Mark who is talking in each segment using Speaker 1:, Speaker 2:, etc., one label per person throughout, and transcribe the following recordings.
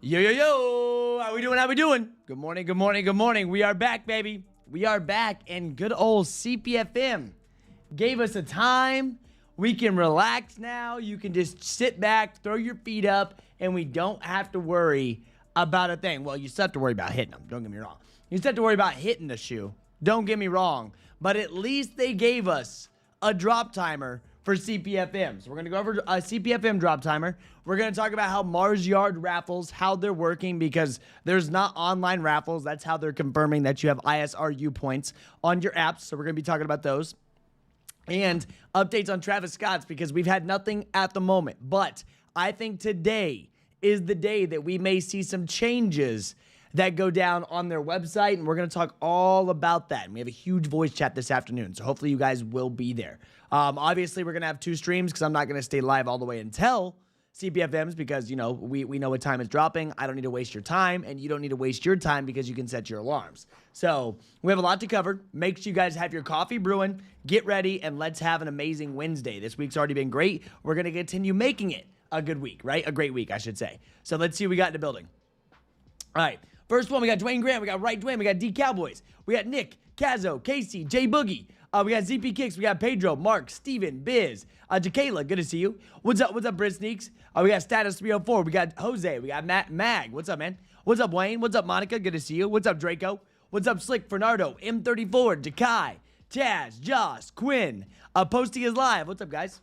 Speaker 1: Yo, yo, yo, how we doing, how we doing? Good morning, good morning, good morning. We are back, baby. We are back, and good old CPFM gave us a time. We can relax now. You can just sit back, throw your feet up, and we don't have to worry about a thing. Well, you still have to worry about hitting them, don't get me wrong. You still have to worry about hitting the shoe, don't get me wrong. But at least they gave us a drop timer for CPFM. So we're going to go over a CPFM drop timer. We're going to talk about how Mars Yard raffles, how they're working, because there's not online raffles. That's how they're confirming that you have ISRU points on your apps. So we're going to be talking about those. And updates on Travis Scott's, because we've had nothing at the moment. But I think today is the day that we may see some changes that go down on their website, and we're going to talk all about that. And we have a huge voice chat this afternoon, so hopefully you guys will be there. Obviously, we're going to have 2 streams because I'm not going to stay live all the way until CPFMs because, you know, we know what time it's dropping. I don't need to waste your time, and you don't need to waste your time because you can set your alarms. So we have a lot to cover. Make sure you guys have your coffee brewing, get ready, and let's have an amazing Wednesday. This week's already been great. We're going to continue making it a good week, right? A great week, I should say. So let's see what we got in the building. All right. First one, we got Dwayne Graham, we got Right Dwayne, we got D Cowboys, we got Nick, Kazo, Casey, J Boogie, we got ZP Kicks, we got Pedro, Mark, Steven, Biz, Jaquela, good to see you. What's up, Brit Sneaks? We got Status 304, we got Jose, we got Matt Mag, what's up, man? What's up, Wayne? What's up, Monica? Good to see you. What's up, Draco? What's up, Slick, Fernando, M34, Jakai, Chaz, Joss, Quinn, Posty is live. What's up, guys?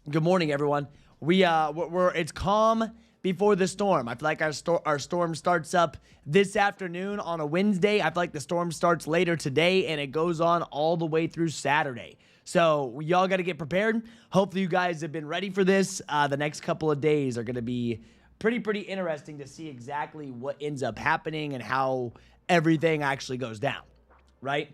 Speaker 1: Good morning, everyone. It's calm before the storm. I feel like our storm starts up this afternoon on a Wednesday. I feel like the storm starts later today, and it goes on all the way through Saturday. So y'all got to get prepared. Hopefully you guys have been ready for this. The next couple of days are going to be pretty interesting to see exactly what ends up happening and how everything actually goes down, right?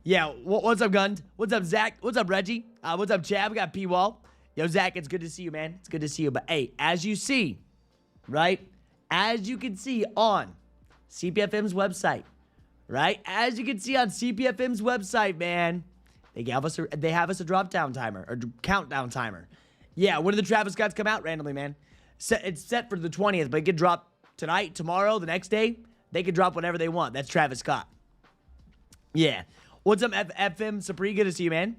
Speaker 1: Yeah, what's up, Gund? What's up, Zach? What's up, Reggie? What's up, Chad? We got P-Wall. Yo, Zach, it's good to see you, man. It's good to see you. But, hey, as you see, right? As you can see on CPFM's website, right? As you can see on CPFM's website, man, they have us a drop-down timer, or countdown timer. Yeah, when do the Travis Scotts come out randomly, man? It's set for the 20th, but it could drop tonight, tomorrow, the next day. They could drop whatever they want. That's Travis Scott. Yeah. What's up, FM Supri? Good to see you, man.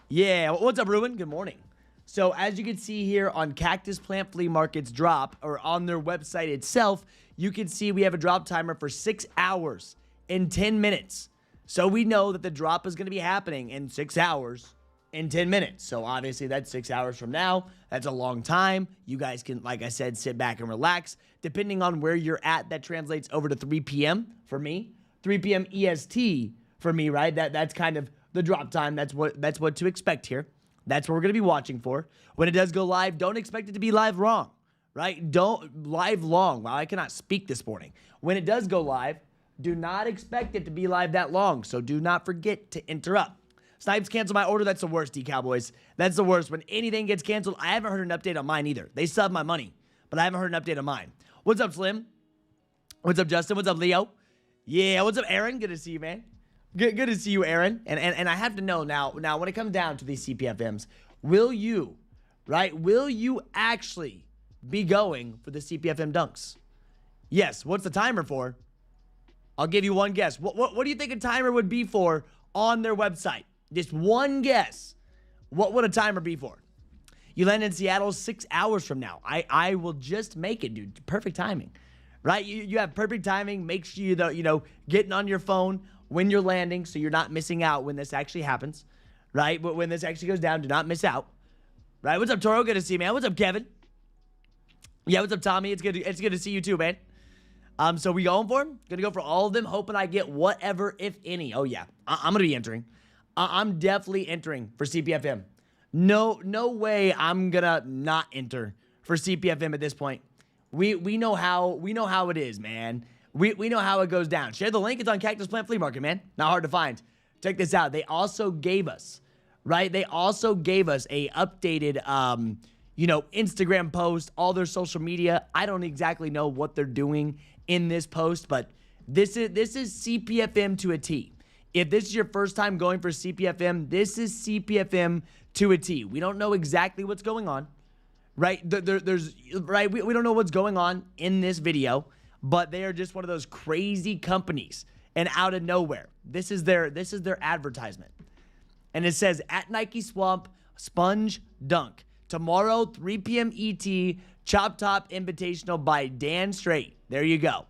Speaker 1: Yeah. What's up, Ruin? Good morning. So as you can see here on Cactus Plant Flea Market's drop, or on their website itself, you can see we have a drop timer for 6 hours and 10 minutes. So we know that the drop is going to be happening in 6 hours and 10 minutes. So obviously that's 6 hours from now. That's a long time. You guys can, like I said, sit back and relax. Depending on where you're at, that translates over to 3 p.m. for me. 3 p.m. EST for me, right? That's kind of the drop time. That's what to expect here. That's what we're going to be watching for. When it does go live, don't expect it to be live wrong, right? Don't live long. Wow, I cannot speak this morning. When it does go live, do not expect it to be live that long. So do not forget to interrupt. Snipes cancel my order. That's the worst, D-Cowboys. That's the worst. When anything gets canceled, I haven't heard an update on mine either. They still have my money, but I haven't heard an update on mine. What's up, Slim? What's up, Justin? What's up, Leo? Yeah, what's up, Aaron? Good to see you, man. Good to see you, Aaron. And I have to know now when it comes down to these CPFMs, will you actually be going for the CPFM dunks? Yes. What's the timer for? I'll give you one guess. What do you think a timer would be for on their website? Just one guess. What would a timer be for? You land in Seattle 6 hours from now. I will just make it, dude. Perfect timing, right? You have perfect timing. Make sure you getting on your phone when you're landing, so you're not missing out when this actually happens, right? But when this actually goes down, do not miss out, right? What's up, Toro? Good to see you, man. What's up, Kevin? Yeah, what's up, Tommy? It's good to see you too, man. So we going for him? Gonna go for all of them, hoping I get whatever, if any. Oh yeah, I'm gonna be entering. I'm definitely entering for CPFM. No way I'm gonna not enter for CPFM at this point. We know how it is, man. We know how it goes down. Share the link. It's on Cactus Plant Flea Market, man. Not hard to find. Check this out. They also gave us, right? They also gave us a updated, Instagram post, all their social media. I don't exactly know what they're doing in this post, but this is CPFM to a T. If this is your first time going for CPFM, this is CPFM to a T. We don't know exactly what's going on, right? There's right. We don't know what's going on in this video, but they are just one of those crazy companies. And out of nowhere, this is their advertisement, and it says at Nike Swamp Sponge Dunk tomorrow 3 p.m. ET Chop Top Invitational by Dan Straight. There you go.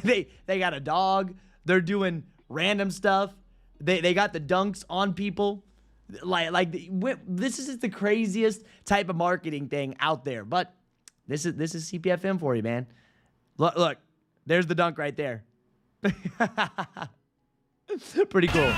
Speaker 1: They got a dog. They're doing random stuff. They got the dunks on people. This is just the craziest type of marketing thing out there. But this is CPFM for you, man. Look, there's the dunk right there. Pretty cool.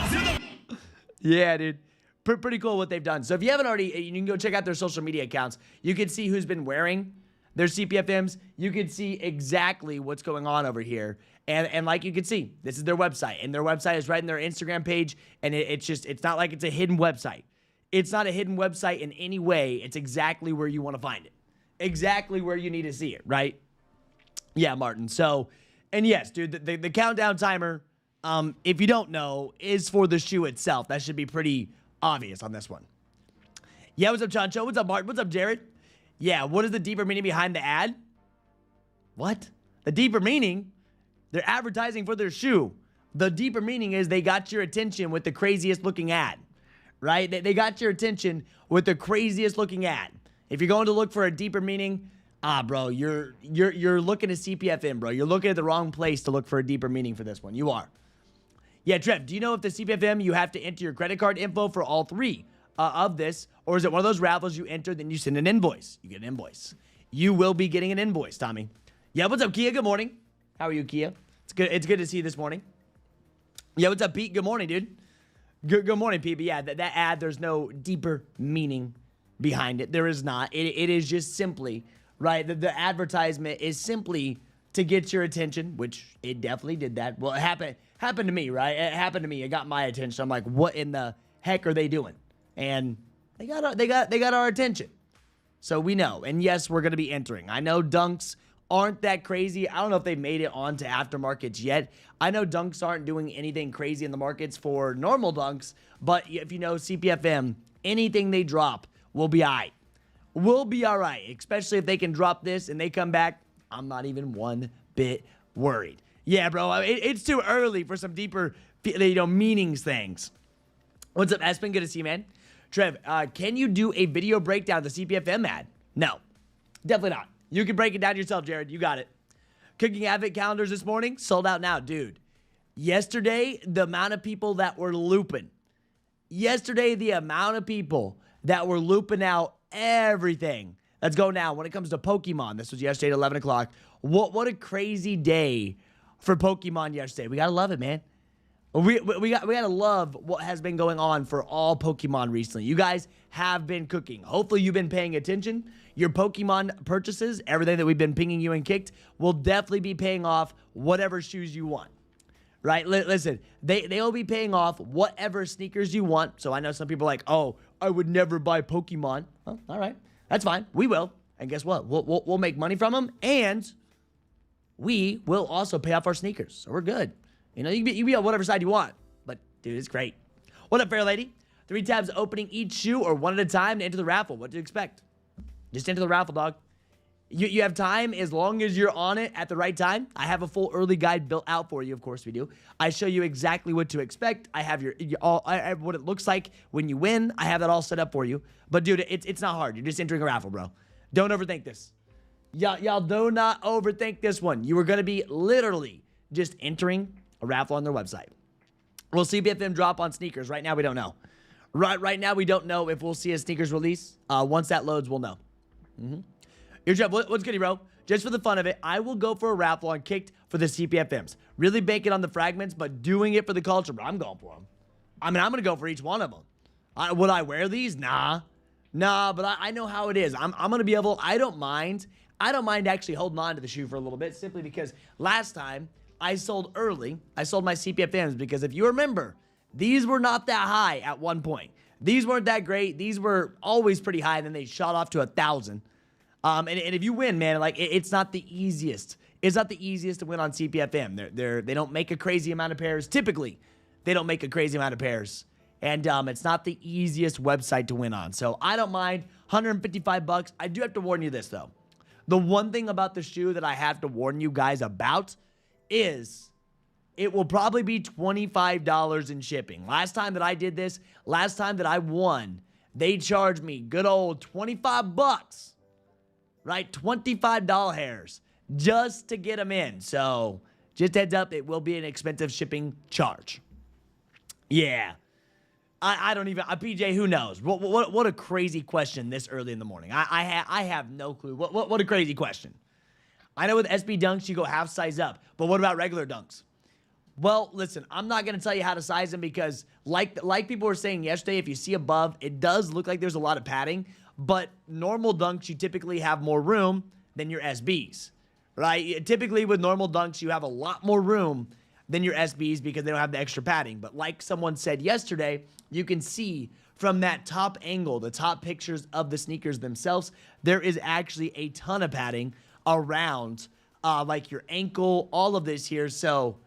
Speaker 1: Yeah, dude. Pretty cool what they've done. So if you haven't already, you can go check out their social media accounts. You can see who's been wearing their CPFMs. You can see exactly what's going on over here. And like you can see, this is their website. And their website is right in their Instagram page. And it's not like it's a hidden website. It's not a hidden website in any way. It's exactly where you want to find it. Exactly where you need to see it, right? Yeah, Martin. So, and yes, dude, the countdown timer, if you don't know, is for the shoe itself. That should be pretty obvious on this one. Yeah, what's up, Chancho? What's up, Martin? What's up, Jared? Yeah, what is the deeper meaning behind the ad? What? The deeper meaning? They're advertising for their shoe. The deeper meaning is they got your attention with the craziest looking ad, right? They got your attention with the craziest looking ad. If you're going to look for a deeper meaning, bro, you're looking at CPFM, bro. You're looking at the wrong place to look for a deeper meaning for this one. You are. Yeah, Trev, do you know if the CPFM you have to enter your credit card info for all three of this, or is it one of those raffles you enter, then you send an invoice? You get an invoice. You will be getting an invoice, Tommy. Yeah, what's up, Kia? Good morning. How are you, Kia? It's good to see you this morning. Yeah, what's up, Pete? Good morning, dude. Good morning, Pete. But yeah, that ad, there's no deeper meaning behind it. There is not. It is just simply, right, the advertisement is simply to get your attention, which it definitely did that. Well, it happened to me, right? It happened to me. It got my attention. I'm like, what in the heck are they doing? And they got our attention. So we know. And yes, we're going to be entering. I know dunks aren't that crazy. I don't know if they've made it onto aftermarkets yet. I know dunks aren't doing anything crazy in the markets for normal dunks, but if you know CPFM, anything they drop will be all right. Will be all right, especially if they can drop this and they come back. I'm not even one bit worried. Yeah, bro, it's too early for some deeper, meanings things. What's up, Espen? Good to see you, man. Trev, can you do a video breakdown of the CPFM ad? No, definitely not. You can break it down yourself, Jared. You got it. Cooking Advent calendars this morning, sold out now. Dude, yesterday, the amount of people that were looping. Yesterday, the amount of people that were looping out everything that's going down when it comes to Pokemon. This was yesterday at 11 o'clock. What a crazy day for Pokemon yesterday. We got to love it, man. We got to love what has been going on for all Pokemon recently. You guys have been cooking. Hopefully you've been paying attention. Your Pokemon purchases, everything that we've been pinging you and Kckd, will definitely be paying off whatever shoes you want. Right? Listen, they'll be paying off whatever sneakers you want. So I know some people are like, oh, I would never buy Pokemon. Well, all right. That's fine. We will. And guess what? We'll make money from them. And we will also pay off our sneakers. So we're good. You know, you can be on whatever side you want. But, dude, it's great. What up, fair lady? 3 tabs opening each shoe or one at a time to enter the raffle. What do you expect? Just enter the raffle, dog. You have time as long as you're on it at the right time. I have a full early guide built out for you. Of course we do. I show you exactly what to expect. I have I have what it looks like when you win. I have that all set up for you. But, dude, it's not hard. You're just entering a raffle, bro. Don't overthink this. Y'all do not overthink this one. You are going to be literally just entering a raffle on their website. Will CPFM drop on sneakers? Right now, we don't know. Right now, we don't know if we'll see a sneakers release. Once that loads, we'll know. Your Jeff, what's good, bro? Just for the fun of it, I will go for a raffle on Kckd for the CPFMs. Really banking on the fragments, but doing it for the culture, bro. I'm going for them. I mean, I'm going to go for each one of them. Would I wear these? Nah, but I know how it is. I'm going to be able, I don't mind actually holding on to the shoe for a little bit, simply because last time I sold early. I sold my CPFMs because if you remember, these were not that high at one point. These weren't that great. These were always pretty high, and then they shot off to 1,000. And if you win, man, like it's not the easiest. It's not the easiest to win on CPFM. They don't make a crazy amount of pairs. Typically, they don't make a crazy amount of pairs. And it's not the easiest website to win on. So I don't mind. $155. I do have to warn you this, though. The one thing about the shoe that I have to warn you guys about is it will probably be $25 in shipping. Last time that I did this, last time that I won, they charged me good old $25, right? $25 hairs just to get them in. So just heads up, it will be an expensive shipping charge. Yeah. I don't even, PJ, who knows? What a crazy question this early in the morning. I have no clue. What a crazy question. I know with SB Dunks, you go half size up, but what about regular Dunks? Well, listen, I'm not going to tell you how to size them because like people were saying yesterday, if you see above, it does look like there's a lot of padding, but normal Dunks, you typically have more room than your SBs, right? Typically with normal Dunks, you have a lot more room than your SBs because they don't have the extra padding. But like someone said yesterday, you can see from that top angle, the top pictures of the sneakers themselves, there is actually a ton of padding around like your ankle, all of this here. So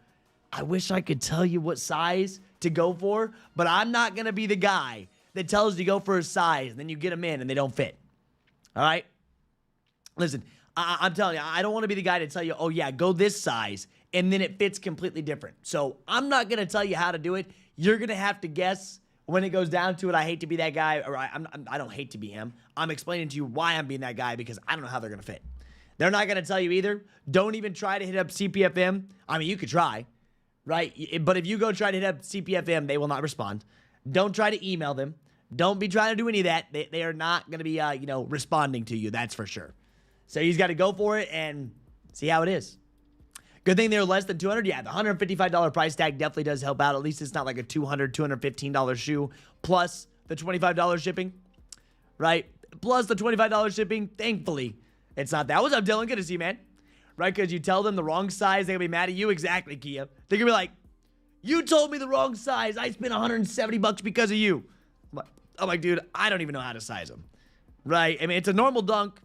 Speaker 1: I wish I could tell you what size to go for, but I'm not going to be the guy that tells you to go for a size and then you get them in and they don't fit. All right? Listen, I'm telling you, I don't want to be the guy to tell you, oh yeah, go this size, and then it fits completely different. So I'm not going to tell you how to do it. You're going to have to guess when it goes down to it. I hate to be that guy, or I don't hate to be him. I'm explaining to you why I'm being that guy because I don't know how they're going to fit. They're not going to tell you either. Don't even try to hit up CPFM. I mean, you could try, right? But if you go try to hit up CPFM, they will not respond. Don't try to email them. Don't be trying to do any of that. They are not going to be, responding to you. That's for sure. So you just got to go for it and see how it is. Good thing they're less than $200. Yeah, the $155 price tag definitely does help out. At least it's not like a $200, $215 shoe plus the $25 shipping, right? Plus the $25 shipping. Thankfully, it's not that. What's up, Dylan? Good to see you, man. Right? Because you tell them the wrong size, they're going to be mad at you. Exactly, Kia. They're going to be like, you told me the wrong size. I spent $170 because of you. I'm like, dude, I don't even know how to size them. Right? I mean, it's a normal dunk.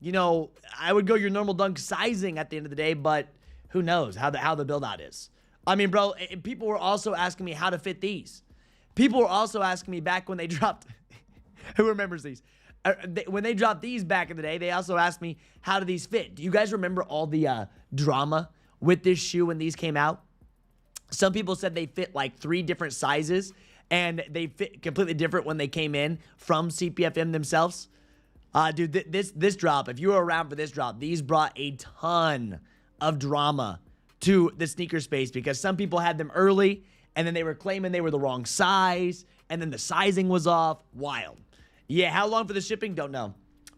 Speaker 1: I would go your normal dunk sizing at the end of the day, but who knows how the build out is. I mean, bro, people were also asking me how to fit these. People were also asking me back when they dropped, who remembers these? When they dropped these back in the day, they also asked me, how do these fit? Do you guys remember all the drama with this shoe when these came out? Some people said they fit like 3 different sizes, and they fit completely different when they came in from CPFM themselves. Dude, this drop, if you were around for this drop, these brought a ton of drama to the sneaker space because some people had them early, and then they were claiming they were the wrong size, and then the sizing was off. Wild. Yeah, how long for the shipping? Don't know.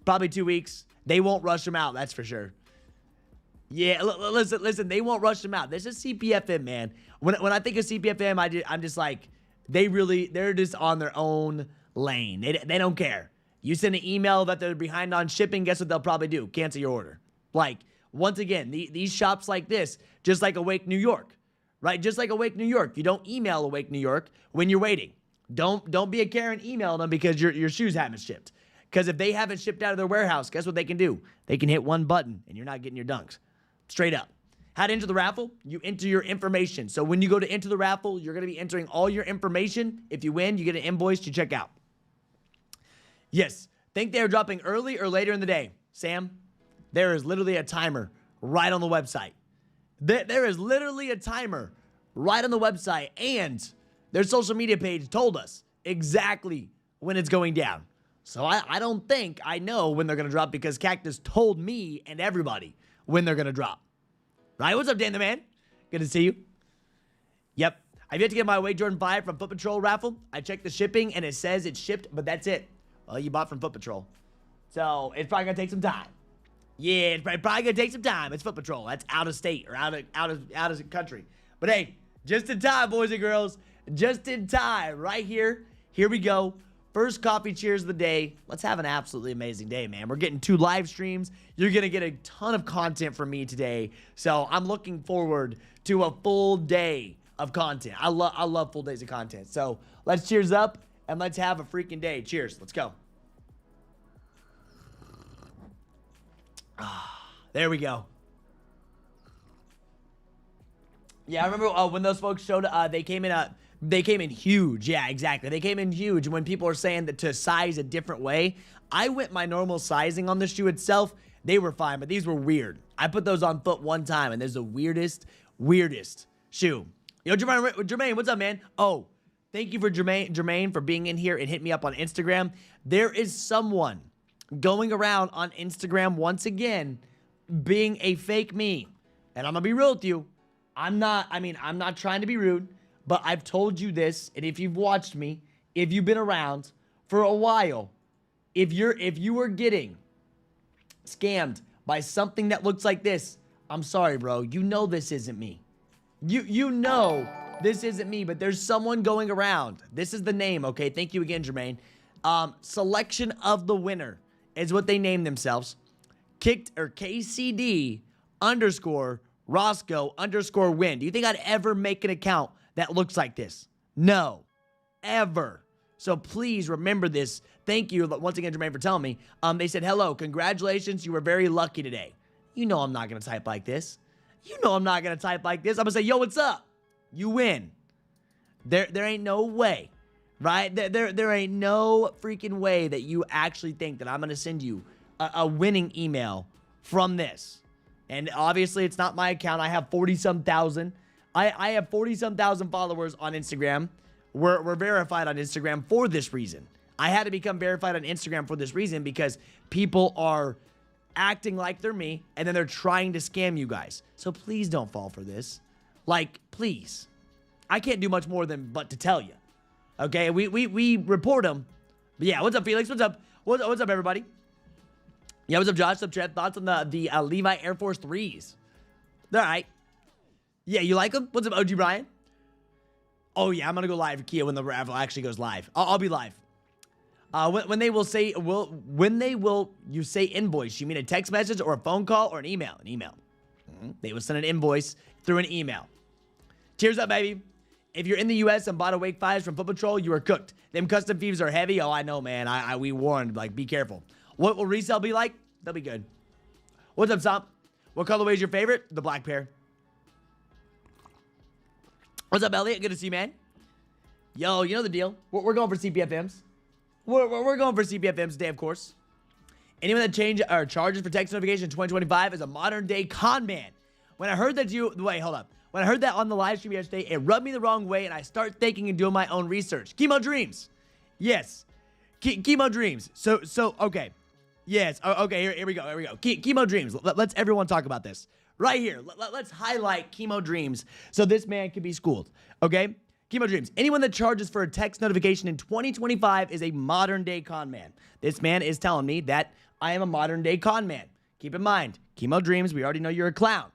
Speaker 1: Probably 2 weeks. They won't rush them out, that's for sure. Yeah, listen, they won't rush them out. This is CPFM, man. When I think of CPFM, I'm just like, they're just on their own lane. They don't care. You send an email that they're behind on shipping, guess what they'll probably do? Cancel your order. Like, once again, these shops like this, just like Awake New York, right? Just like Awake New York. You don't email Awake New York when you're waiting. Don't be a Karen emailing them because your shoes haven't shipped. Because if they haven't shipped out of their warehouse, guess what they can do? They can hit one button and you're not getting your dunks. Straight up. How to enter the raffle? You enter your information. So when you go to enter the raffle, you're going to be entering all your information. If you win, you get an invoice to check out. Yes. Think they are dropping early or later in the day? Sam, there is literally a timer right on the website. There is literally a timer right on the website, and their social media page told us exactly when it's going down. So I don't think I know when they're going to drop because Cactus told me and everybody when they're going to drop. Right? What's up, Dan the Man? Good to see you. Yep. I've yet to get my Wade Jordan 5 from Foot Patrol raffle. I checked the shipping, and it says it's shipped, but that's it. Well, you bought from Foot Patrol. So it's probably going to take some time. Yeah, it's probably going to take some time. It's Foot Patrol. That's out of state or out of country. But hey, just in time, boys and girls. Just in time. Right here. Here we go. First coffee cheers of the day. Let's have an absolutely amazing day, man. We're getting 2 live streams. You're going to get a ton of content from me today. So I'm looking forward to a full day of content. I love full days of content. So let's cheers up and let's have a freaking day. Cheers. Let's go. There we go. Yeah, I remember when those folks showed, they came in, They came in huge. Yeah, exactly. They came in huge. When people are saying that to size a different way, I went my normal sizing on the shoe itself. They were fine, but these were weird. I put those on foot one time, and there's the weirdest shoe. Yo, Jermaine, what's up, man? Oh, thank you for Jermaine for being in here and hit me up on Instagram. There is someone going around on Instagram once again being a fake me. And I'm going to be real with you. I'm not trying to be rude, but I've told you this, and if you've watched me, if you've been around for a while, if you are getting scammed by something that looks like this, I'm sorry, bro. You know this isn't me. You know this isn't me, but there's someone going around. This is the name, okay? Thank you again, Jermaine. Selection of the winner is what they named themselves. KCD _ Roscoe _ win. Do you think I'd ever make an account that looks like this? No. Ever. So please remember this. Thank you once again, Jermaine, for telling me. They said, hello, congratulations. You were very lucky today. You know I'm not going to type like this. You know I'm not going to type like this. I'm going to say, yo, what's up? You win. There ain't no way, right? There ain't no freaking way that you actually think that I'm going to send you a winning email from this. And obviously, it's not my account. I have 40-some thousand. I have 40-some thousand followers on Instagram. We're verified on Instagram for this reason. I had to become verified on Instagram for this reason because people are acting like they're me, and then they're trying to scam you guys. So please don't fall for this. Like, please. I can't do much more than but to tell you. Okay, we report them. But yeah, what's up, Felix? What's up? What's up, everybody? Yeah, what's up, Josh? What's up, Trev? Thoughts on the Levi Air Force 3s? All right. Yeah, you like them? What's up, OG Brian? Oh, yeah, I'm going to go live, Kia, when the raffle actually goes live. I'll be live. When they will say, you say invoice, you mean a text message or a phone call or an email? An email. They will send an invoice through an email. Cheers up, baby. If you're in the U.S. and bought a Wake 5s from Foot Patrol, you are cooked. Them custom fees are heavy. Oh, I know, man. We warned, like, be careful. What will resale be like? They'll be good. What's up, Stomp? What colorway is your favorite? The black pair. What's up, Elliot? Good to see you, man. Yo, you know the deal. We're going for CPFMs. We're going for CPFMs today, of course. Anyone that charges for text notification in 2025 is a modern day con man. When I heard that wait, hold up. When I heard that on the live stream yesterday, it rubbed me the wrong way, and I start thinking and doing my own research. Chemo dreams. Yes. Chemo dreams. So, okay. Yes. Okay, here we go. Chemo dreams. Let's everyone talk about this. Right here. Let's highlight chemo dreams so this man can be schooled. Okay? Chemo dreams. Anyone that charges for a text notification in 2025 is a modern day con man. This man is telling me that I am a modern day con man. Keep in mind, chemo dreams, we already know you're a clown.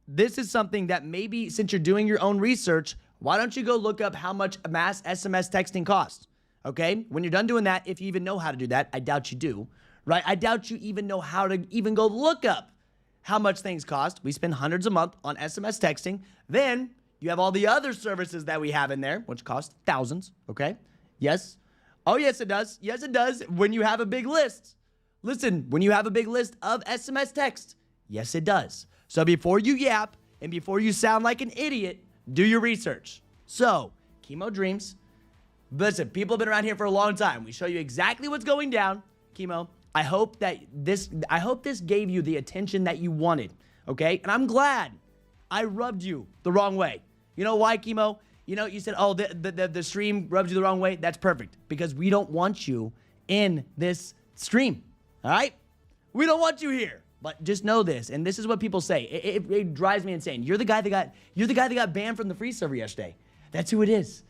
Speaker 1: This is something that maybe since you're doing your own research, why don't you go look up how much mass SMS texting costs? Okay? When you're done doing that, if you even know how to do that, I doubt you do, right? I doubt you even know how to even go look up how much things cost. We spend hundreds a month on SMS texting. Then you have all the other services that we have in there, which cost thousands, okay? Yes. Oh, yes, it does. Yes, it does. When you have a big list. Listen, when you have a big list of SMS text, yes, it does. So before you yap and before you sound like an idiot, do your research. So, Chemo Dreams. Listen, people have been around here for a long time. We show you exactly what's going down. Chemo, I hope this gave you the attention that you wanted, okay? And I'm glad I rubbed you the wrong way. You know why, Chemo? You know, you said, oh, the stream rubbed you the wrong way. That's perfect, because we don't want you in this stream, all right? We don't want you here. But just know this, and this is what people say. It drives me insane. You're the guy that got banned from the free server yesterday. That's who it is.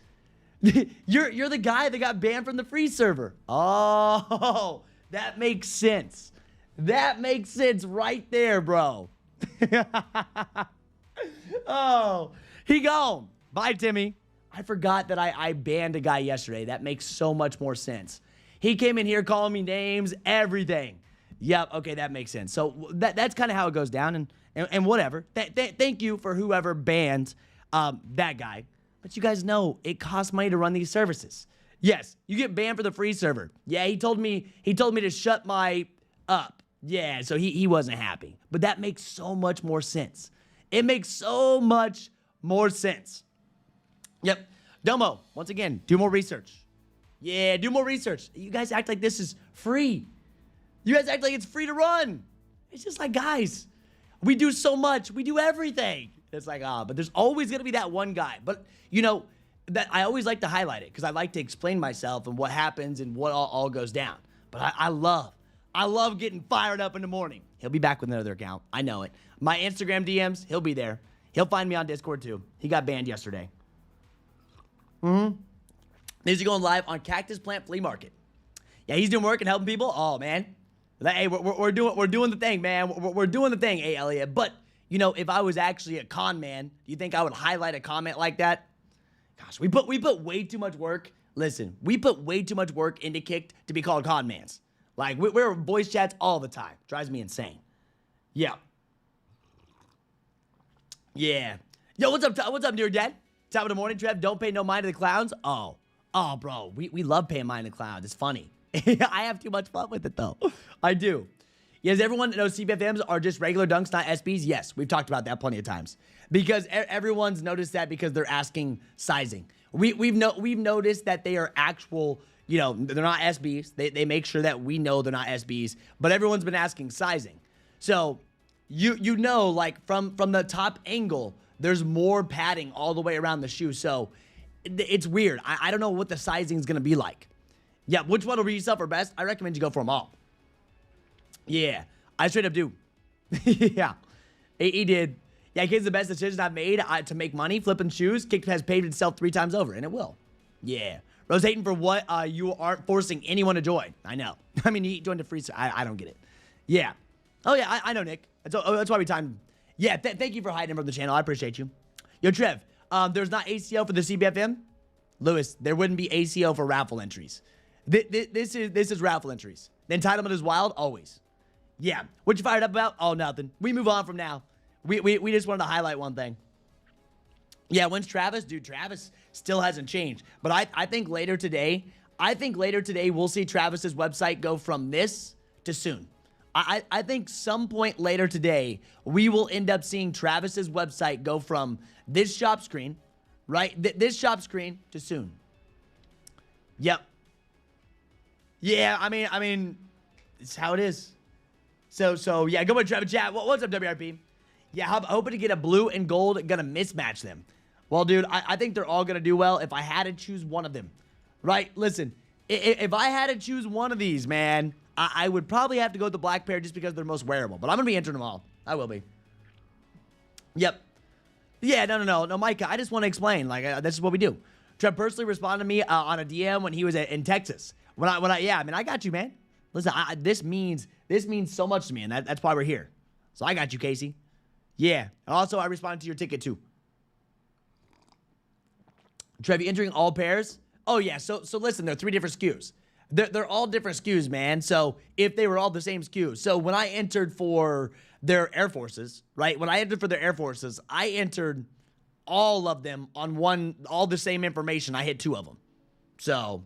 Speaker 1: you're the guy that got banned from the free server. Oh, that makes sense. That makes sense right there, bro. Oh, he gone. Bye, Timmy. I forgot that I banned a guy yesterday. That makes so much more sense. He came in here calling me names, everything. Yep, okay, that makes sense. So that's kind of how it goes down, and whatever. Thank you for whoever banned that guy. But you guys know it costs money to run these services. Yes, you get banned for the free server. Yeah, he told me to shut my up. Yeah, so he wasn't happy. But that makes so much more sense. It makes so much more sense. Yep. Domo, once again, do more research. Yeah, do more research. You guys act like this is free. You guys act like it's free to run. It's just like, guys, we do so much. We do everything. It's like, but there's always going to be that one guy. But, you know, that I always like to highlight it because I like to explain myself and what happens and what all goes down. But I love getting fired up in the morning. He'll be back with another account. I know it. My Instagram DMs, he'll be there. He'll find me on Discord too. He got banned yesterday. He's going live on Cactus Plant Flea Market. Yeah, he's doing work and helping people. Oh, man. Hey, we're doing the thing, man. We're doing the thing, hey, Elliot. But, you know, if I was actually a con man, do you think I would highlight a comment like that? Gosh, we put way too much work. Listen, we put way too much work into Kckd to be called con mans. Like, we're voice chats all the time. Drives me insane. Yeah. Yeah. Yo, what's up, dear dad? Top of the morning, Trev. Don't pay no mind to the clowns. Oh, bro. We love paying mind to the clowns. It's funny. I have too much fun with it, though. I do. Yes, everyone knows CPFMs are just regular dunks, not SBs. Yes, we've talked about that plenty of times. Because everyone's noticed that because they're asking sizing. We've noticed that they are actual, you know, they're not SBs. They make sure that we know they're not SBs. But everyone's been asking sizing. So, you know, like, from the top angle, there's more padding all the way around the shoe. So, it's weird. I don't know what the sizing is going to be like. Yeah, which one will be yourself or best? I recommend you go for them all. Yeah, I straight up do. Yeah, he did. Yeah, Kckd's the best decision I've made to make money flipping shoes. Kckd has paid itself 3 times over, and it will. Yeah. Rose hating for what? You aren't forcing anyone to join. I know. I mean, you joined a free... I don't get it. Yeah. Oh, yeah, I know, Nick. That's why we timed... Yeah, thank you for hiding from the channel. I appreciate you. Yo, Trev, there's not ACO for the CPFM? Lewis, there wouldn't be ACO for raffle entries. This is raffle entries. The entitlement is wild, always. Yeah. What you fired up about? Oh, nothing. We move on from now. We just wanted to highlight one thing. Yeah, when's Travis? Dude, Travis still hasn't changed. But I think later today, we'll see Travis's website go from this to soon. I think some point later today, we will end up seeing Travis's website go from this shop screen, right? This shop screen to soon. Yep. Yeah, I mean, it's how it is. So yeah, go ahead, Travis chat. What's up, WRP? Yeah, hoping to get a blue and gold, gonna mismatch them. Well, dude, I think they're all gonna do well if I had to choose one of them. Right? Listen, if I had to choose one of these, man, I would probably have to go with the black pair just because they're most wearable. But I'm gonna be entering them all. I will be. Yep. Yeah, no, Micah, I just want to explain. Like, this is what we do. Trev personally responded to me on a DM when he was in Texas. Yeah, I mean, I got you, man. Listen, this means so much to me, and that's why we're here. So I got you, Casey. Yeah. And also, I responded to your ticket, too. Trev, you entering all pairs? Oh, yeah. So listen, they're 3 different SKUs. They're all different SKUs, man. So if they were all the same SKU. So when I entered for their Air Forces, right? When I entered for their Air Forces, I entered all of them on all the same information. I hit 2 of them. So,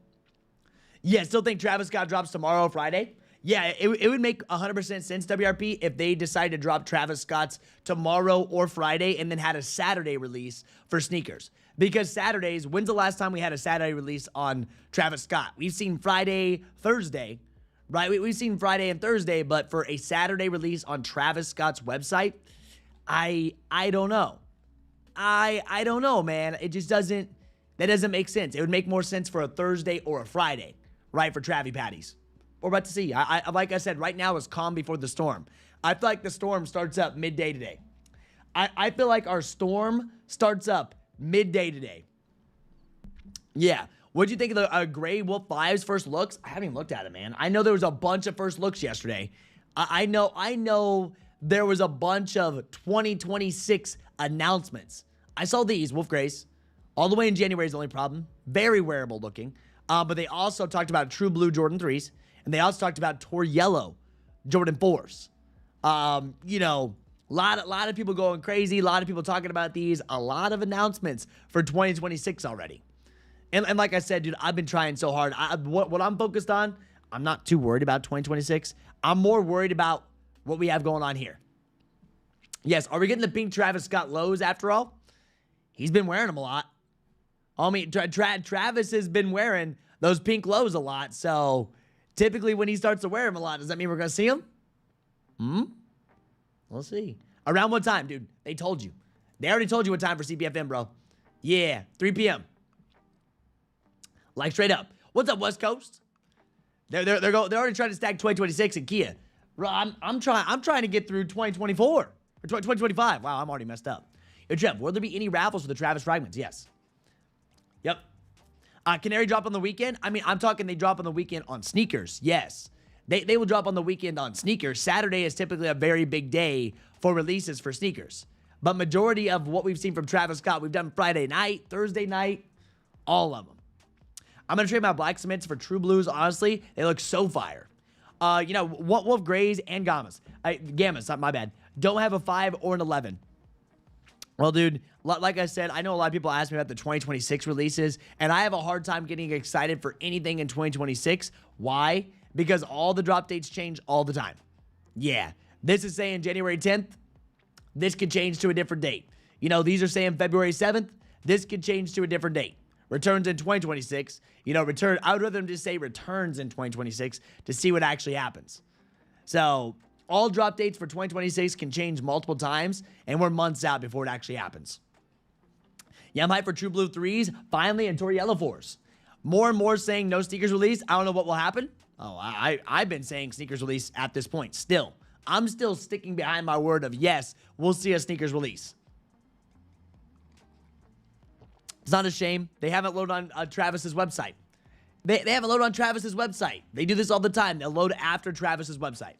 Speaker 1: yeah, still think Travis Scott drops tomorrow or Friday? Yeah, it would make 100% sense, WRP, if they decided to drop Travis Scott's tomorrow or Friday and then had a Saturday release for sneakers. Because Saturdays, when's the last time we had a Saturday release on Travis Scott? We've seen Friday, Thursday, right? We've seen Friday and Thursday, but for a Saturday release on Travis Scott's website, I don't know. I don't know, man. It just doesn't make sense. It would make more sense for a Thursday or a Friday, right, for Travie Patties. We're about to see. Like I said, right now is calm before the storm. I feel like the storm starts up midday today. I feel like our storm starts up midday today. Yeah. What'd you think of the Gray Wolf 5's first looks? I haven't even looked at it, man. I know there was a bunch of first looks yesterday. I know there was a bunch of 2026 announcements. I saw these, Wolf Grays. All the way in January is the only problem. Very wearable looking. But they also talked about True Blue Jordan 3s. And they also talked about Tor Yellow Jordan 4s. You know, a lot of people going crazy. A lot of people talking about these. A lot of announcements for 2026 already. And like I said, dude, I've been trying so hard. What I'm focused on, I'm not too worried about 2026. I'm more worried about what we have going on here. Yes, are we getting the pink Travis Scott lows after all? He's been wearing them a lot. Homie, Travis has been wearing those pink lows a lot, so typically when he starts to wear them a lot, does that mean we're going to see them? We'll see. Around what time, dude? They told you. They already told you what time for CPFM, bro. Yeah, 3 p.m. Like, straight up. What's up, West Coast? They're already trying to stack 2026 in Kia. Bro, I'm trying to get through 2024 or 2025. Wow, I'm already messed up. Yo, Jeff, will there be any raffles for the Travis fragments? Yes. Yep. Canary drop on the weekend? I mean, I'm talking they drop on the weekend on sneakers. Yes. They will drop on the weekend on sneakers. Saturday is typically a very big day for releases for sneakers. But majority of what we've seen from Travis Scott, we've done Friday night, Thursday night, all of them. I'm going to trade my black cements for True Blues. Honestly, they look so fire. Wolf Grays and Gammas. Gammas, my bad. Don't have a 5 or an 11. Well, dude, like I said, I know a lot of people ask me about the 2026 releases, and I have a hard time getting excited for anything in 2026. Why? Because all the drop dates change all the time. Yeah, this is saying January 10th. This could change to a different date. These are saying February 7th. This could change to a different date. Returns in 2026. I would rather them just say returns in 2026 to see what actually happens. So all drop dates for 2026 can change multiple times, and we're months out before it actually happens. Yeah, I'm hyped for True Blue 3s, finally, and Tory Yellow 4s. More and more saying no sneakers release. I don't know what will happen. Oh, I've been saying sneakers release at this point still. I'm still sticking behind my word of yes, we'll see a sneakers release. It's not a shame. They haven't loaded on Travis's website. They haven't loaded on Travis's website. They do this all the time. They'll load after Travis's website.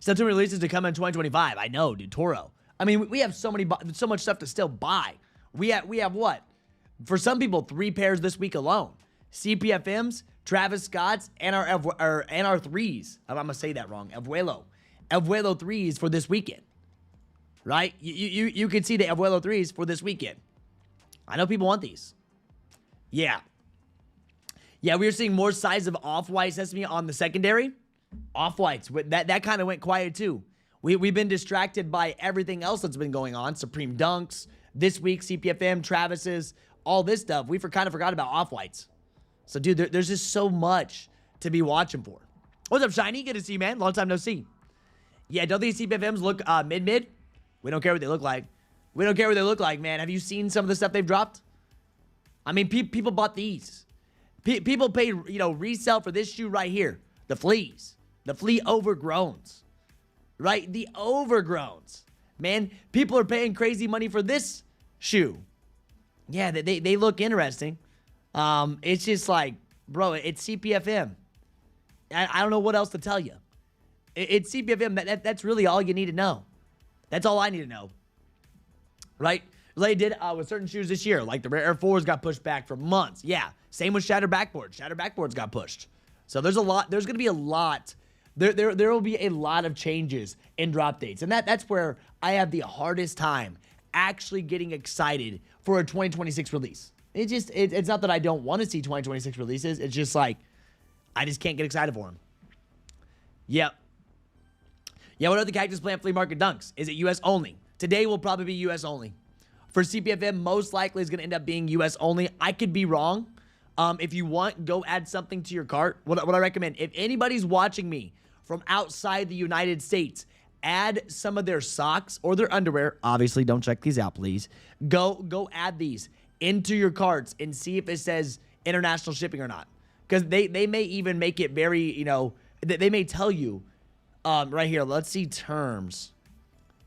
Speaker 1: September releases to come in 2025. I know, dude. Toro. I mean, we have so much stuff to still buy. We have what? For some people, 3 pairs this week alone. CPFMs, Travis Scott's, and our threes. I'm gonna say that wrong. Abuelo threes for this weekend. Right? You can see the Abuelo threes for this weekend. I know people want these. Yeah. Yeah, we are seeing more size of off-white sesame on the secondary. Off-whites. That kind of went quiet too. We've been distracted by everything else that's been going on. Supreme Dunks, this week, CPFM, Travis's, all this stuff. We kind of forgot about off-whites. So, dude, there's just so much to be watching for. What's up, Shiny? Good to see you, man. Long time no see. Yeah, don't these CPFMs look mid-mid? We don't care what they look like. We don't care what they look like, man. Have you seen some of the stuff they've dropped? I mean, people bought these. People paid, resell for this shoe right here. The fleas. The flea overgrowns. Right? The overgrowns. Man, people are paying crazy money for this shoe. Yeah, they look interesting. It's just like, bro, it's CPFM. I don't know what else to tell you. It's CPFM. That's really all you need to know. That's all I need to know. Right? They did with certain shoes this year, like the Rare Air 4s got pushed back for months. Yeah, same with Shattered Backboards. Shattered Backboards got pushed. So there's going to be a lot. There will be a lot of changes in drop dates. And that's where I have the hardest time actually getting excited for a 2026 release. It's not that I don't want to see 2026 releases. It's just like, I just can't get excited for them. Yep. Yeah, what are the Cactus Plant Flea Market Dunks? Is it U.S. only? Today will probably be U.S. only. For CPFM, most likely is going to end up being U.S. only. I could be wrong. If you want, go add something to your cart. What I recommend, if anybody's watching me from outside the United States, add some of their socks or their underwear. Obviously, don't check these out, please. Go add these into your carts and see if it says international shipping or not. Because they may even make it very, they may tell you right here. Let's see terms.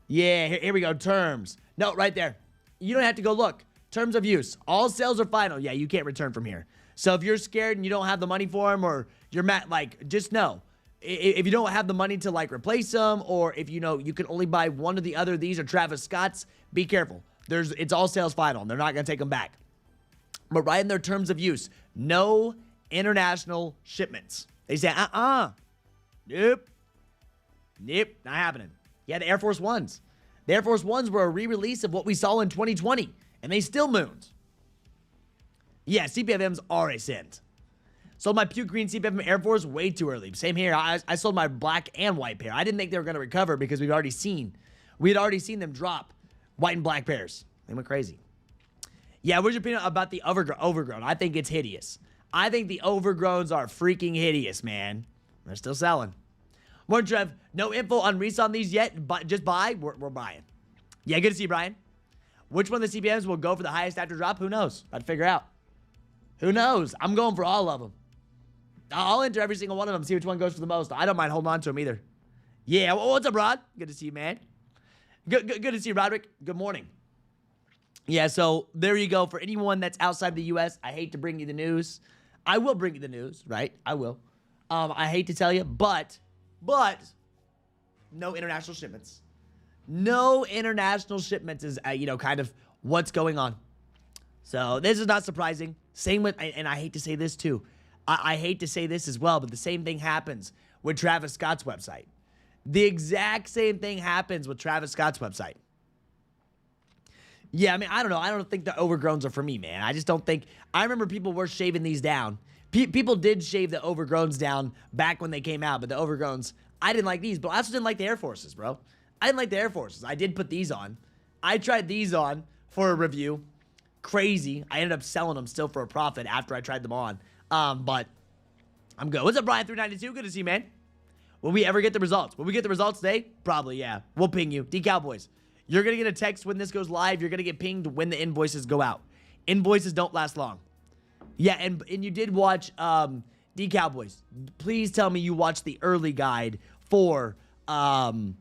Speaker 1: Yeah, here we go. Terms. No, right there. You don't have to go look. Terms of use. All sales are final. Yeah, you can't return from here. So if you're scared and you don't have the money for them, or you're mad, just know. If you don't have the money to replace them, or if you can only buy one or the other, these are Travis Scott's, be careful. It's all sales final. They're not going to take them back. But right in their terms of use, no international shipments. They say, nope, not happening. Yeah, the Air Force Ones. The Air Force Ones were a re-release of what we saw in 2020, and they still mooned. Yeah, CPFMs are a scent. Sold my puke green CPFM Air Force way too early. Same here. I sold my black and white pair. I didn't think they were going to recover because we had already seen them drop white and black pairs. They went crazy. Yeah, what's your opinion about the overgrown? I think it's hideous. I think the overgrowns are freaking hideous, man. They're still selling. More Trev, no info on Reselling on these yet, but just buy. We're buying. Yeah, good to see you, Brian. Which one of the CPMs will go for the highest after drop? Who knows? I'd figure out. Who knows? I'm going for all of them. I'll enter every single one of them, see which one goes for the most. I don't mind holding on to them either. Yeah, well, what's up, Rod? Good to see you, man. Good to see you, Roderick. Good morning. Yeah, so there you go. For anyone that's outside the U.S., I hate to bring you the news. I will bring you the news, right? I will. I hate to tell you, but no international shipments. No international shipments is, kind of what's going on. So this is not surprising. Same with, and I hate to say this too. I hate to say this as well, but the same thing happens with Travis Scott's website. The exact same thing happens with Travis Scott's website. Yeah, I mean, I don't know. I don't think the overgrowns are for me, man. I just don't think. I remember people were shaving these down. People did shave the overgrowns down back when they came out, but the overgrowns, I didn't like these. But I also didn't like the Air Forces, bro. I didn't like the Air Forces. I did put these on. I tried these on for a review. Crazy. I ended up selling them still for a profit after I tried them on. But I'm good. What's up, Brian392? Good to see you, man. Will we ever get the results? Will we get the results today? Probably, yeah. We'll ping you. D-Cowboys. You're going to get a text when this goes live. You're going to get pinged when the invoices go out. Invoices don't last long. Yeah, and you did watch D-Cowboys. Please tell me you watched the early guide for CPFM.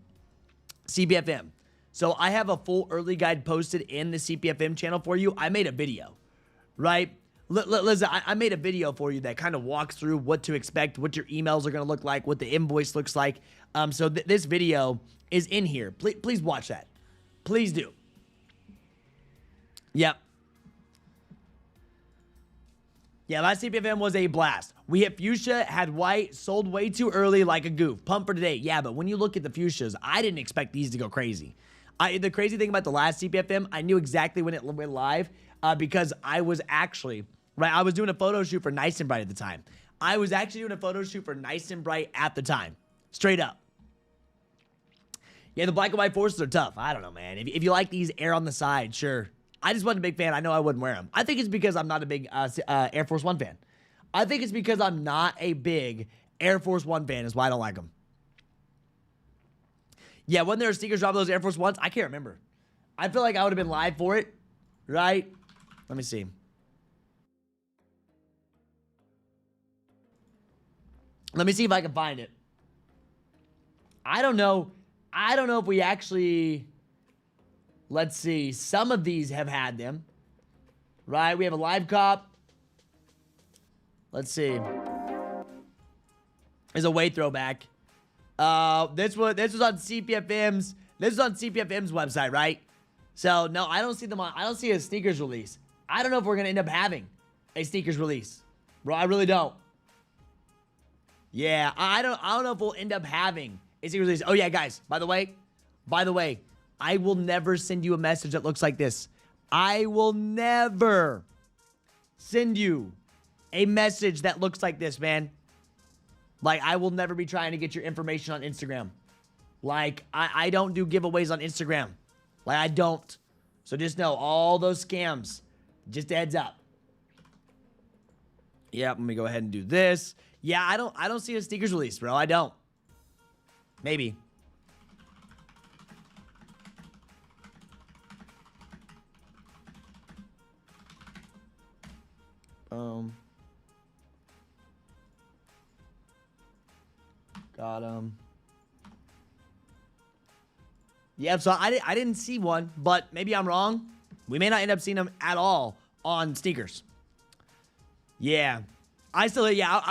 Speaker 1: So I have a full early guide posted in the CPFM channel for you. I made a video, right? Listen, I made a video for you that kind of walks through what to expect, what your emails are going to look like, what the invoice looks like. So this video is in here. Please watch that. Please do. Yep. Yeah, last CPFM was a blast. We hit fuchsia, had white, sold way too early like a goof. Pump for today. Yeah, but when you look at the fuchsias, I didn't expect these to go crazy. The crazy thing about the last CPFM, I knew exactly when it went live because I was actually, right, I was doing a photo shoot for Nice and Bright at the time. I was actually doing a photo shoot for Nice and Bright at the time. Straight up. Yeah, the black and white forces are tough. I don't know, man. If you like these air on the side, sure. I just wasn't a big fan. I know I wouldn't wear them. I think it's because I'm not a big Air Force One fan. I think it's because I'm not a big Air Force One fan is why I don't like them. Yeah, when there were sneakers drop those Air Force Ones, I can't remember. I feel like I would have been live for it, right? Let me see. Let me see if I can find it. I don't know. I don't know if we actually... Let's see. Some of these have had them. Right? We have a live cop. Let's see. There's a way throwback. This was on CPFM's. This is on CPFM's website, right? So no, I don't see them on. I don't see a sneakers release. I don't know if we're gonna end up having a sneakers release, bro. I really don't. Yeah, I don't know if we'll end up having a sneakers release. Oh yeah, guys. By the way, I will never send you a message that looks like this. I will never send you a message that looks like this, man. Like, I will never be trying to get your information on Instagram. Like, I don't do giveaways on Instagram. Like, I don't. So just know, all those scams, just a heads up. Yeah, let me go ahead and do this. Yeah, I don't see a sneakers release, bro. I don't. Maybe. Got him. Yeah, so I didn't see one, but maybe I'm wrong. We may not end up seeing them at all on sneakers. Yeah. I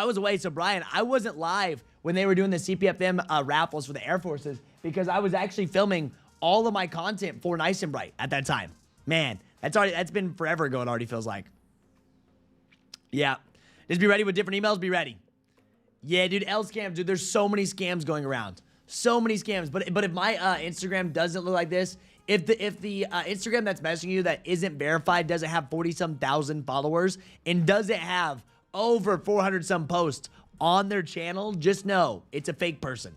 Speaker 1: was away. So, Brian, I wasn't live when they were doing the CPFM raffles for the Air Forces because I was actually filming all of my content for Nice and Bright at that time. Man, that's been forever ago, it already feels like. Yeah. Just be ready with different emails. Be ready. Yeah, dude, L scams, dude. There's so many scams going around. So many scams. But if my Instagram doesn't look like this, if the Instagram that's messaging you that isn't verified doesn't have 40-some thousand followers and doesn't have over 400-some posts on their channel, just know it's a fake person.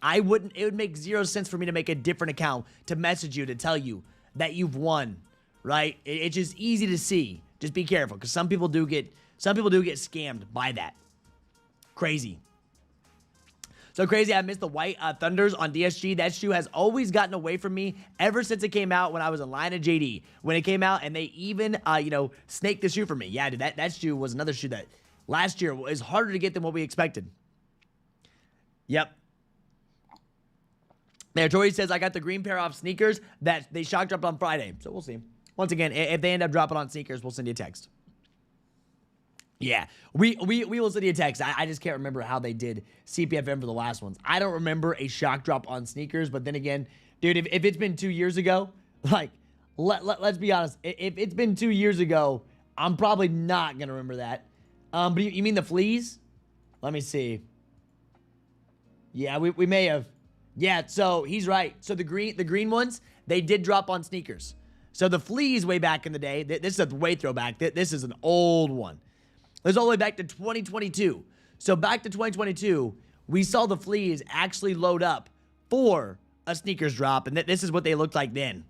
Speaker 1: It would make zero sense for me to make a different account to message you to tell you that you've won, right? It's just easy to see. Just be careful, because some people do get scammed by that. Crazy. So crazy, I missed the white Thunders on DSG. That shoe has always gotten away from me ever since it came out when I was in line at JD. When it came out and they even, snaked the shoe for me. Yeah, dude, that shoe was another shoe that last year was harder to get than what we expected. Yep. There, Tori says, I got the green pair off sneakers that they shock dropped on Friday. So we'll see. Once again, if they end up dropping on sneakers, we'll send you a text. Yeah, we will send you a text. I just can't remember how they did CPFM for the last ones. I don't remember a shock drop on sneakers, but then again, dude, if it's been 2 years ago, like, let's be honest. If it's been 2 years ago, I'm probably not going to remember that. But you mean the fleas? Let me see. Yeah, we may have. Yeah, so he's right. So the green ones, they did drop on sneakers. So the fleas way back in the day, this is a way throwback. This is an old one. It was all the way back to 2022. So back to 2022, we saw the fleas actually load up for a sneakers drop, and this is what they looked like then.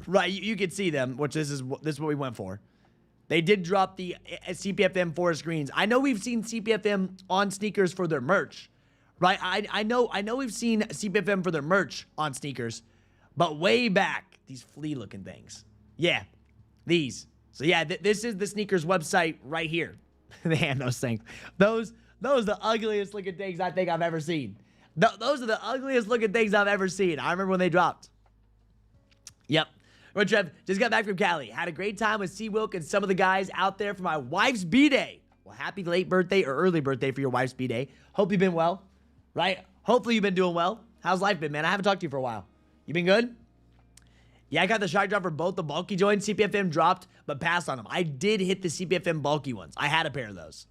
Speaker 1: Right, you could see them, which this is what we went for. They did drop the CPFM forest greens. I know we've seen CPFM on sneakers for their merch, right? I know we've seen CPFM for their merch on sneakers, but way back, these flea-looking things. Yeah, these. So yeah, this is the sneakers website right here. Man, those things. Those are the ugliest looking things I think I've ever seen. Those are the ugliest looking things I've ever seen. I remember when they dropped. Yep. Right, Trev, just got back from Cali. Had a great time with C-Wilk and some of the guys out there for my wife's B-Day. Well, happy late birthday or early birthday for your wife's B-Day. Hope you've been well, right? Hopefully you've been doing well. How's life been, man? I haven't talked to you for a while. You been good? Yeah, I got the shock drop for both the bulky joints. CPFM dropped, but passed on them. I did hit the CPFM bulky ones. I had a pair of those.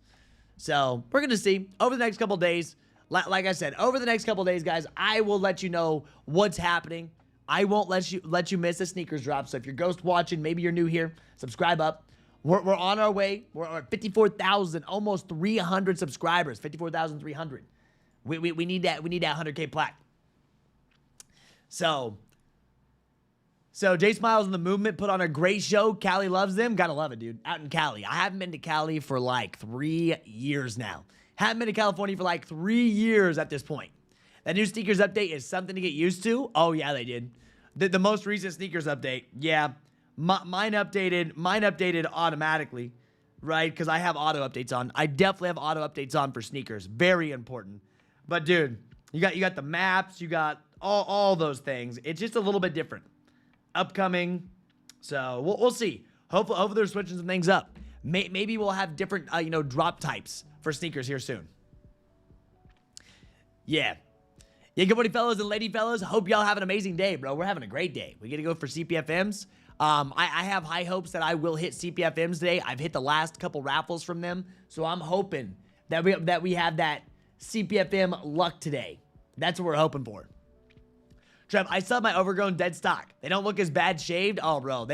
Speaker 1: So we're going to see over the next couple days. Like I said, over the next couple days, guys, I will let you know what's happening. I won't let you miss a sneakers drop. So if you're ghost watching, maybe you're new here, subscribe up. We're on our way. We're at 54,000, almost 300 subscribers. 54,300. We need that. We need that 100K plaque. So Jay Smiles and the Movement put on a great show. Cali loves them. Gotta love it, dude. Out in Cali. I haven't been to Cali for like 3 years now. Haven't been to California for like 3 years at this point. That new sneakers update is something to get used to. Oh, yeah, they did. The most recent sneakers update. Yeah. Mine updated automatically, right? Because I have auto updates on. I definitely have auto updates on for sneakers. Very important. But, dude, you got the maps. You got all those things. It's just a little bit different. Upcoming, so we'll see. Hopefully they're switching some things up. Maybe we'll have different, drop types for sneakers here soon. Yeah. Good morning, fellas and lady fellas. Hope y'all have an amazing day, bro. We're having a great day. We get to go for CPFMs. I have high hopes that I will hit CPFMs today. I've hit the last couple raffles from them, so I'm hoping that we have that CPFM luck today. That's what we're hoping for. Trev, I saw my overgrown dead stock. They don't look as bad shaved. Oh, bro,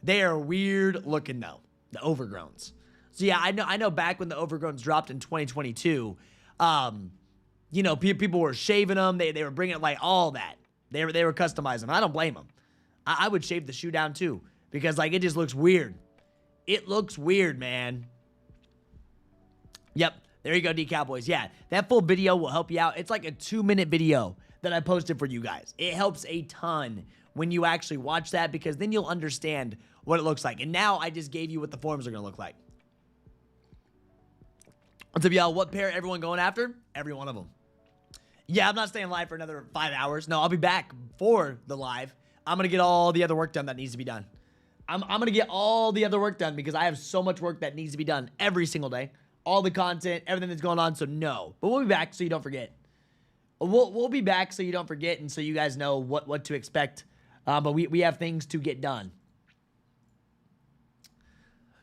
Speaker 1: they are weird looking though. The overgrowns. So yeah, I know. Back when the overgrowns dropped in 2022, people were shaving them. They were bringing like all that. They were customizing them. I don't blame them. I would shave the shoe down too because like it just looks weird. It looks weird, man. Yep, there you go, D Cowboys. Yeah, that full video will help you out. It's like a 2-minute video that I posted for you guys. It helps a ton when you actually watch that because then you'll understand what it looks like. And now I just gave you what the forms are going to look like. What's up, y'all? What pair everyone going after? Every one of them. Yeah, I'm not staying live for another 5 hours. No, I'll be back for the live. I'm going to get all the other work done that needs to be done. I'm going to get all the other work done because I have so much work that needs to be done every single day. All the content, everything that's going on, so no. But we'll be back so you don't forget. We'll be back so you don't forget and so you guys know what to expect. But we have things to get done.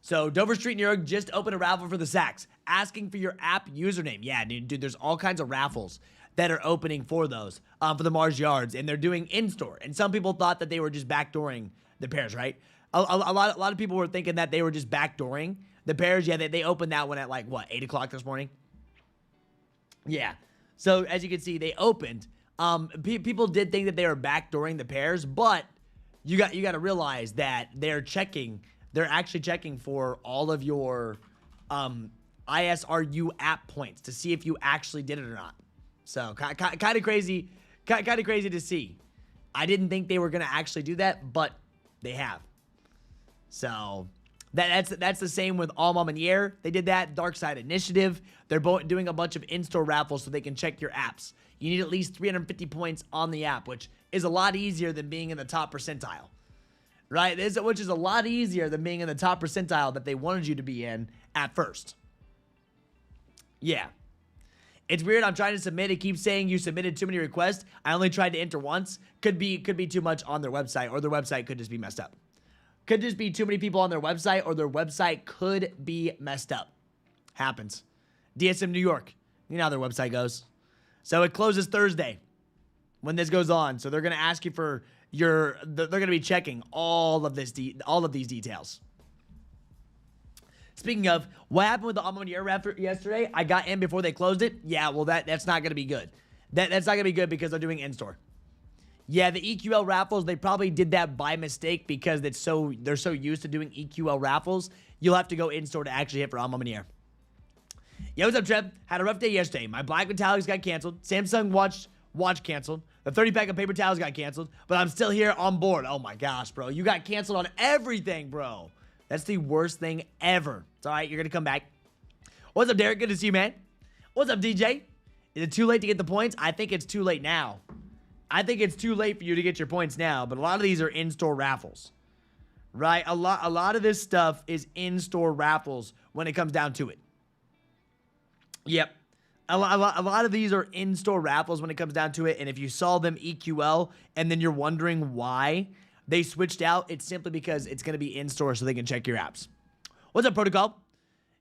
Speaker 1: So Dover Street, New York just opened a raffle for the Sacks. Asking for your app username. Yeah, dude, there's all kinds of raffles that are opening for those, for the Mars Yards. And they're doing in-store. And some people thought that they were just backdooring the pairs, right? A lot of people were thinking that they were just backdooring the pairs. Yeah, they opened that one at like, what, 8 o'clock this morning? Yeah. So, as you can see, they opened. People did think that they were backdooring the pairs, but you got to realize that they're actually checking for all of your ISRU app points to see if you actually did it or not. So kind of crazy to see. I didn't think they were gonna actually do that, but they have. So that's the same with All Mom and Year. They did that. Dark Side Initiative. They're both doing a bunch of in-store raffles so they can check your apps. You need at least 350 points on the app, which is a lot easier than being in the top percentile. Right? Which is a lot easier than being in the top percentile that they wanted you to be in at first. Yeah. It's weird. I'm trying to submit. It keeps saying you submitted too many requests. I only tried to enter once. Could be too much on their website, or their website could just be messed up. Could just be too many people on their website, or their website could be messed up. Happens. DSM New York. You know how their website goes. So it closes Thursday when this goes on. So they're going to ask you for they're going to be checking all of these details. Speaking of, what happened with the All Mom and Year raffle yesterday? I got in before they closed it. Yeah, well, that's not going to be good. That's not going to be good because they're doing in-store. Yeah, the EQL raffles, they probably did that by mistake because they're so used to doing EQL raffles. You'll have to go in-store to actually hit for All Mom and Year. Yo, what's up, Trev? Had a rough day yesterday. My black metallics got canceled. Samsung watch canceled. The 30-pack of paper towels got canceled. But I'm still here on board. Oh, my gosh, bro. You got canceled on everything, bro. That's the worst thing ever. It's all right. You're going to come back. What's up, Derek? Good to see you, man. What's up, DJ? Is it too late to get the points? I think it's too late now. I think it's too late for you to get your points now, but a lot of these are in-store raffles, right? A lot of this stuff is in-store raffles when it comes down to it. Yep. A lot of these are in-store raffles when it comes down to it, and if you saw them EQL and then you're wondering why they switched out, it's simply because it's going to be in-store so they can check your apps. What's up, Protocol?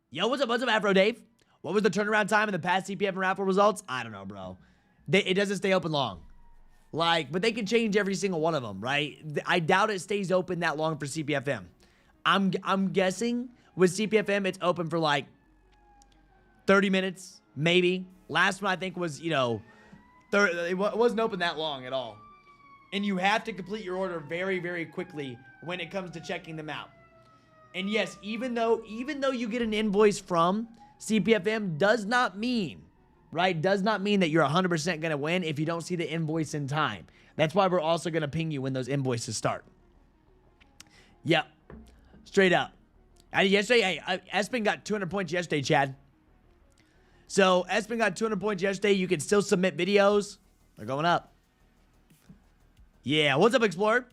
Speaker 1: Yo, what's up, Afro Dave? What was the turnaround time in the past CPFM raffle results? I don't know, bro. It doesn't stay open long. But they can change every single one of them, right? I doubt it stays open that long for CPFM. I'm guessing with CPFM, it's open for 30 minutes, maybe. Last one, I think, was, it wasn't open that long at all. And you have to complete your order very, very quickly when it comes to checking them out. And yes, even though you get an invoice from CPFM, does not mean that you're 100% going to win if you don't see the invoice in time. That's why we're also going to ping you when those invoices start. Yep. Straight up. Yesterday, Espen got 200 points yesterday, Chad. So, Espen got 200 points yesterday. You can still submit videos. They're going up. Yeah. What's up, Explorer?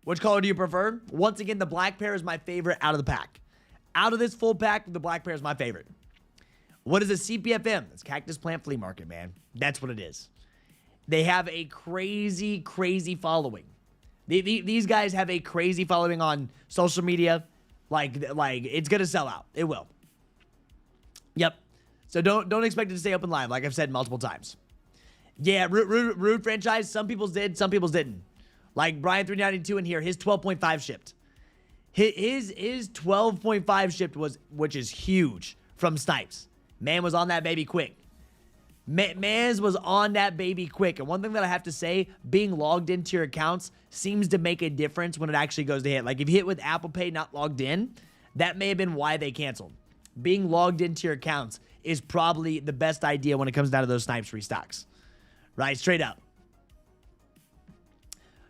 Speaker 1: Which color do you prefer? Once again, the black pair is my favorite out of the pack. Out of this full pack, the black pair is my favorite. What is a CPFM? It's Cactus Plant Flea Market, man. That's what it is. They have a crazy, crazy following. These guys have a crazy following on social media. Like it's gonna sell out. It will. Yep. So don't expect it to stay open live, like I've said multiple times. Yeah, Rude franchise. Some people's did, some people's didn't. Like Brian 392 in here, his 12.5 shipped. His 12.5 shipped which is huge from Snipes. Man was on that baby quick. Mans was on that baby quick. And one thing that I have to say, being logged into your accounts seems to make a difference when it actually goes to hit. Like if you hit with Apple Pay not logged in, that may have been why they canceled. Being logged into your accounts is probably the best idea when it comes down to those Snipes restocks. Right? Straight up.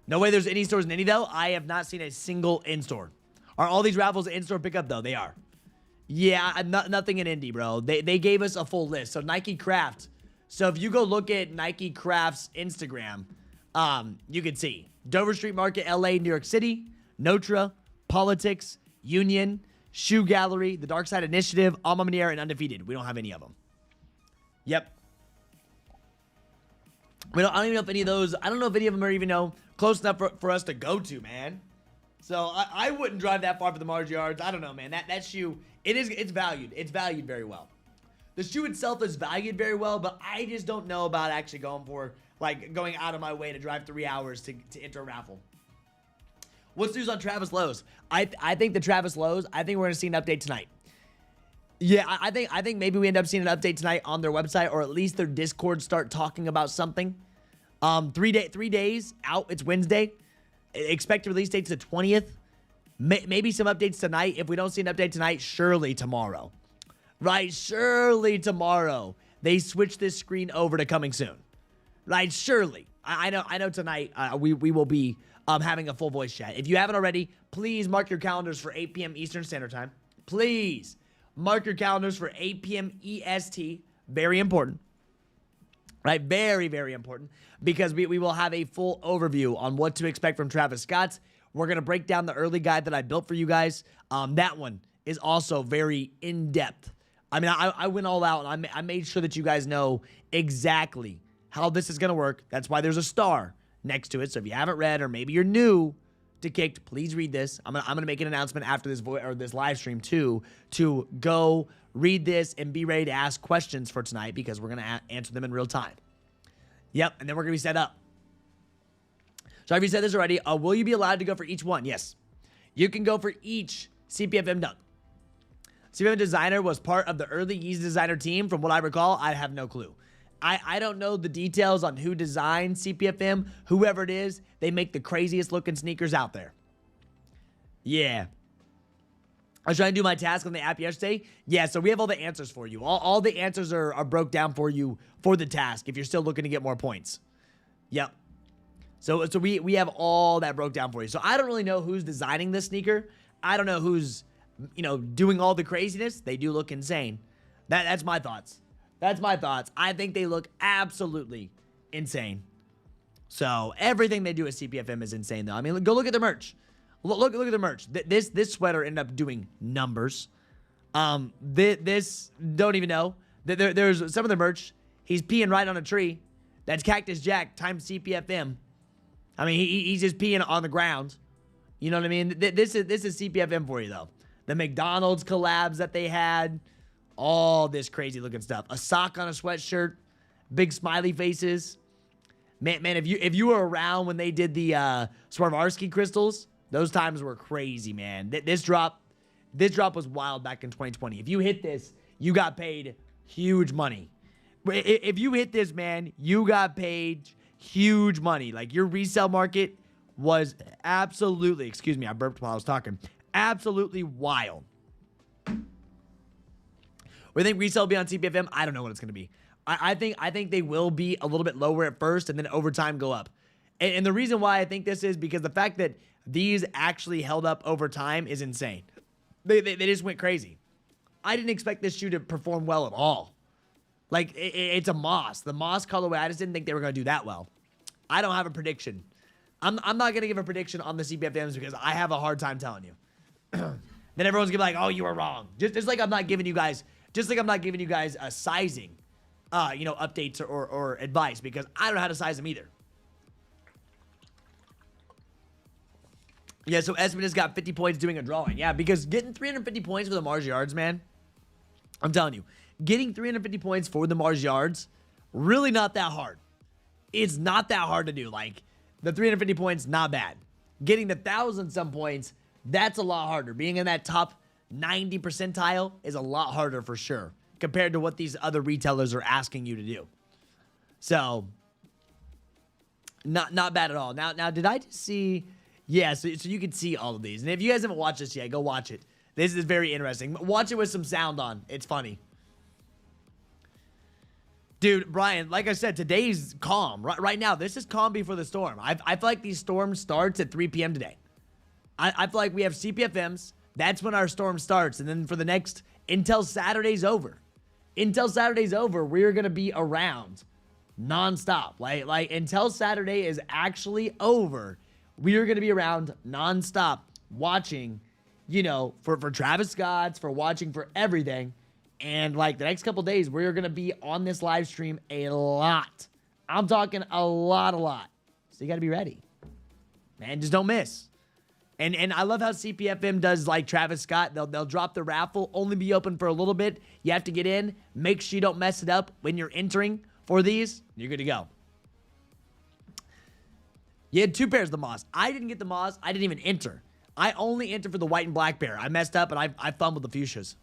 Speaker 1: No way there's any stores in any though. I have not seen a single in-store. Are all these raffles in-store pickup though? They are. Yeah, nothing in Indy, bro. They gave us a full list. So Nike Craft. So if you go look at Nike Craft's Instagram, you can see Dover Street Market, LA, New York City, Notra, Politics, Union, Shoe Gallery, the Dark Side Initiative, Alma Mater, and Undefeated. We don't have any of them. Yep. I don't even know if any of those, I don't know if any of them are even close enough for us to go to, man. So I wouldn't drive that far for the Mars Yards. I don't know, man. That shoe, it's valued. It's valued very well. The shoe itself is valued very well, but I just don't know about actually going out of my way to drive 3 hours to enter a raffle. What's news on Travis Lowe's? I think the Travis Lowe's, I think we're going to see an update tonight. Yeah, I think maybe we end up seeing an update tonight on their website, or at least their Discord start talking about something. 3 days out. It's Wednesday. Expected release date's the 20th. Maybe some updates tonight. If we don't see an update tonight, surely tomorrow. Right? Surely tomorrow they switch this screen over to coming soon. Right? Surely. I know tonight we will be having a full voice chat. If you haven't already, please mark your calendars for 8 p.m. Eastern Standard Time. Please mark your calendars for 8 p.m. EST. Very important. Right? Very, very important. Because we will have a full overview on what to expect from Travis Scott's. We're going to break down the early guide that I built for you guys. That one is also very in-depth. I mean, I went all out, and I made sure that you guys know exactly how this is going to work. That's why there's a star next to it. So if you haven't read, or maybe you're new to Kckd, please read this. I'm gonna make an announcement after this live stream too, to go read this and be ready to ask questions for tonight, because we're gonna answer them in real time. Yep, and then we're gonna be set up. So have you said this already? Will you be allowed to go for each one? Yes, you can go for each CPFM dunk. CPFM Designer was part of the early Yeezy Designer team. From what I recall, I have no clue. I don't know the details on who designed CPFM. Whoever it is, they make the craziest looking sneakers out there. Yeah. I was trying to do my task on the app yesterday. Yeah, so we have all the answers for you. All the answers are broke down for you for the task if you're still looking to get more points. Yep. So we have all that broke down for you. So I don't really know who's designing this sneaker. I don't know who's, doing all the craziness. They do look insane. That's my thoughts. That's my thoughts. I think they look absolutely insane. So everything they do at CPFM is insane, though. I mean, go look at the merch. Look at the merch. This sweater ended up doing numbers. This don't even know. There's some of the merch. He's peeing right on a tree. That's Cactus Jack times CPFM. I mean, he's just peeing on the ground. You know what I mean? This is CPFM for you, though. The McDonald's collabs that they had. All this crazy looking stuff. A sock on a sweatshirt. Big smiley faces. Man, if you were around when they did the Swarovski crystals, those times were crazy, man. This drop was wild back in 2020. If you hit this, you got paid huge money. If you hit this, man, you got paid huge money. Like, your resale market was absolutely, excuse me, I burped while I was talking, absolutely wild. We think resale will be on CPFM. I don't know what it's going to be. I think they will be a little bit lower at first and then over time go up. And the reason why I think this is because the fact that these actually held up over time is insane. They just went crazy. I didn't expect this shoe to perform well at all. Like, it's a moss. The moss colorway, I just didn't think they were going to do that well. I don't have a prediction. I'm not going to give a prediction on the CPFMs because I have a hard time telling you. Then everyone's going to be like, oh, you were wrong. Just like I'm not giving you guys... Just like I'm not giving you guys a sizing, updates or advice, because I don't know how to size them either. Yeah, so Espen has got 50 points doing a drawing. Yeah, because getting 350 points for the Mars Yards, man, I'm telling you, getting 350 points for the Mars Yards, really not that hard. It's not that hard to do. Like, the 350 points, not bad. Getting the 1,000-some points, that's a lot harder. Being in that top 90 percentile is a lot harder for sure compared to what these other retailers are asking you to do. So not bad at all. Now did I just see? Yeah, so you can see all of these. And if you guys haven't watched this yet, go watch it. This is very interesting. Watch it with some sound on. It's funny. Dude, Brian, like I said, today's calm. Right now, this is calm before the storm. I feel like these storms starts at 3 p.m. today. I feel like we have CPFMs. That's when our storm starts. And then for the next, until Saturday's over. Until Saturday's over, we're going to be around nonstop. Like until Saturday is actually over, we are going to be around nonstop watching, for Travis Scott's, for watching for everything. And like the next couple days, we're going to be on this live stream a lot. I'm talking a lot. So you got to be ready. Man, just don't miss. And I love how CPFM does like Travis Scott. They'll drop the raffle, only be open for a little bit. You have to get in. Make sure you don't mess it up when you're entering for these. You're good to go. You had 2 pairs of the Moss. I didn't get the Moss. I didn't even enter. I only entered for the white and black pair. I messed up, and I fumbled the fuchsias.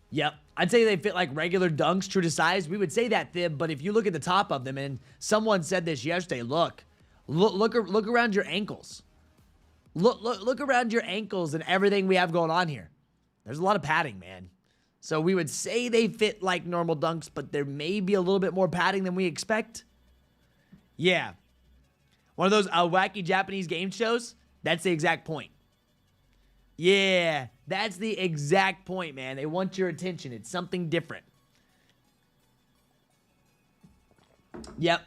Speaker 1: Yep. I'd say they fit like regular dunks, true to size. We would say that, Thib, but if you look at the top of them, and someone said this yesterday, look Look around your ankles. Look around your ankles and everything we have going on here. There's a lot of padding, man. So we would say they fit like normal dunks, but there may be a little bit more padding than we expect. Yeah. One of those wacky Japanese game shows, that's the exact point. Yeah, that's the exact point, man. They want your attention. It's something different. Yep.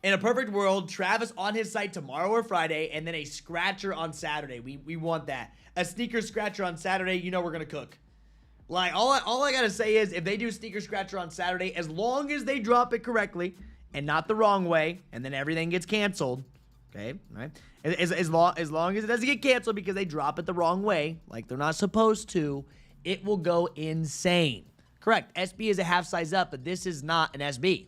Speaker 1: In a perfect world, Travis on his site tomorrow or Friday, and then a scratcher on Saturday. We want that. A sneaker scratcher on Saturday, you know we're going to cook. Like, all I got to say is, if they do sneaker scratcher on Saturday, as long as they drop it correctly and not the wrong way, and then everything gets canceled, okay, right? As long as it doesn't get canceled because they drop it the wrong way, like they're not supposed to, it will go insane. Correct. SB is a half size up, but this is not an SB,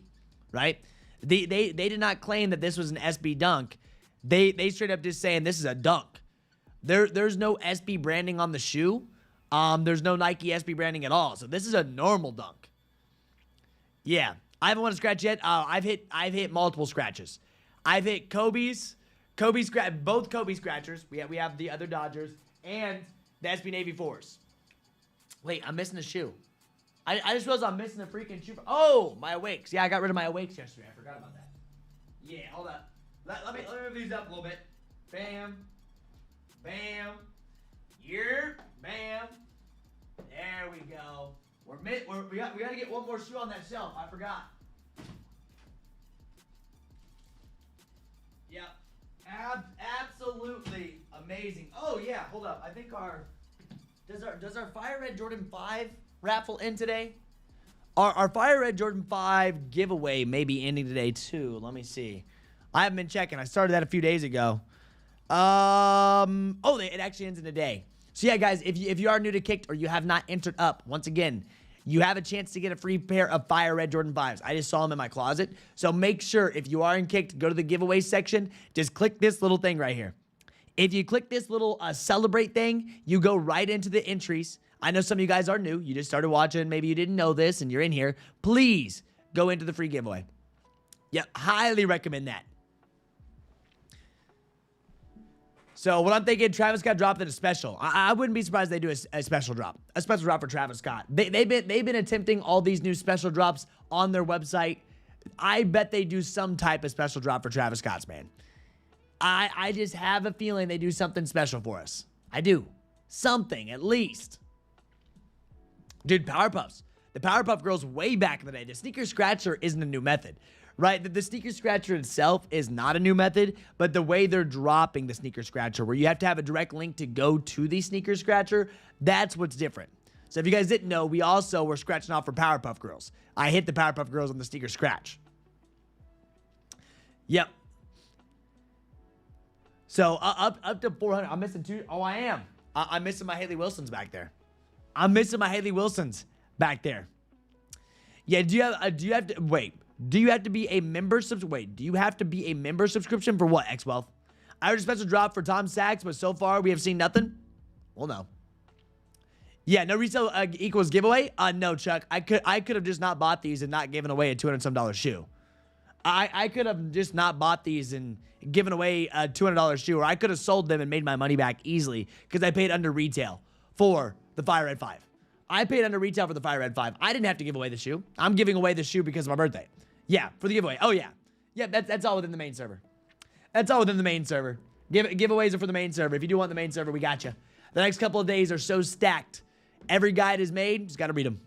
Speaker 1: right? They did not claim that this was an SB dunk. They straight up just saying this is a dunk. There's no SB branding on the shoe. There's no Nike SB branding at all. So this is a normal dunk. Yeah. I haven't won a scratch yet. I've hit multiple scratches. I've hit both Kobe scratchers. We have the other Dodgers and the SB Navy 4s. Wait, I'm missing a shoe. I just realized I'm missing a freaking shoe. Oh, my Awakes. Yeah, I got rid of my Awakes yesterday. I forgot about that. Yeah, hold up. Let me move these up a little bit. Bam. Bam. Here. Bam. There we go. We got to get one more shoe on that shelf. I forgot. Yep. Absolutely amazing. Oh yeah, hold up. I think does our Fire Red Jordan 5 raffle end today? Our Fire Red Jordan 5 giveaway may be ending today too. Let me see. I haven't been checking. I started that a few days ago. It actually ends in a day. So yeah, guys, if you are new to Kckd or you have not entered up, once again, you have a chance to get a free pair of Fire Red Jordan 5s. I just saw them in my closet. So make sure, if you are in Kckd, go to the giveaway section. Just click this little thing right here. If you click this little celebrate thing, you go right into the entries. I know some of you guys are new. You just started watching. Maybe you didn't know this and you're in here. Please go into the free giveaway. Yeah, highly recommend that. So what I'm thinking, Travis Scott dropped at a special. I wouldn't be surprised if they do a special drop. A special drop for Travis Scott. They've been attempting all these new special drops on their website. I bet they do some type of special drop for Travis Scott's, man. I just have a feeling they do something special for us. I do. Something, at least. Dude, Powerpuffs. The Powerpuff Girls way back in the day. The sneaker scratcher isn't a new method. Right, the sneaker scratcher itself is not a new method, but the way they're dropping the sneaker scratcher, where you have to have a direct link to go to the sneaker scratcher, that's what's different. So if you guys didn't know, we also were scratching off for Powerpuff Girls. I hit the Powerpuff Girls on the sneaker scratch. Yep. So up to 400. I'm missing two. Oh, I am. I'm missing my Haley Wilsons back there. I'm missing my Haley Wilsons back there. Yeah. Do you have to wait? Do you have to be a member do you have to be a member subscription for what, X-Wealth? I heard a special drop for Tom Sachs, but so far we have seen nothing. Well, no. Yeah, no resale equals giveaway? No, Chuck. I could have just not bought these and not given away a $200-some shoe. I could have just not bought these and given away a $200 shoe, or I could have sold them and made my money back easily because I paid under retail for the Fire Red 5. I paid under retail for the Fire Red 5. I didn't have to give away the shoe. I'm giving away the shoe because of my birthday. Yeah, for the giveaway. Oh, yeah. Yeah, that's all within the main server. That's all within the main server. Giveaways are for the main server. If you do want the main server, we got you. The next couple of days are so stacked. Every guide is made. Just got to read them.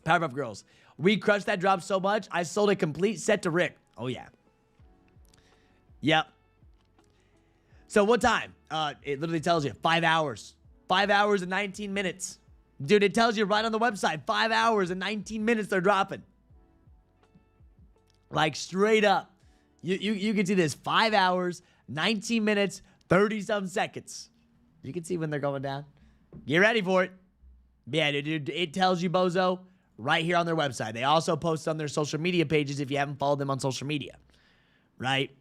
Speaker 1: Powerpuff Girls. We crushed that drop so much, I sold a complete set to Rick. Oh, yeah. Yep. So what time? It literally tells you 5 hours. 5 hours and 19 minutes. Dude, it tells you right on the website. 5 hours and 19 minutes they're dropping. Like, straight up. You can see this. 5 hours, 19 minutes, 30-some seconds. You can see when they're going down. Get ready for it. Yeah, dude, it tells you, bozo, right here on their website. They also post on their social media pages if you haven't followed them on social media. Right?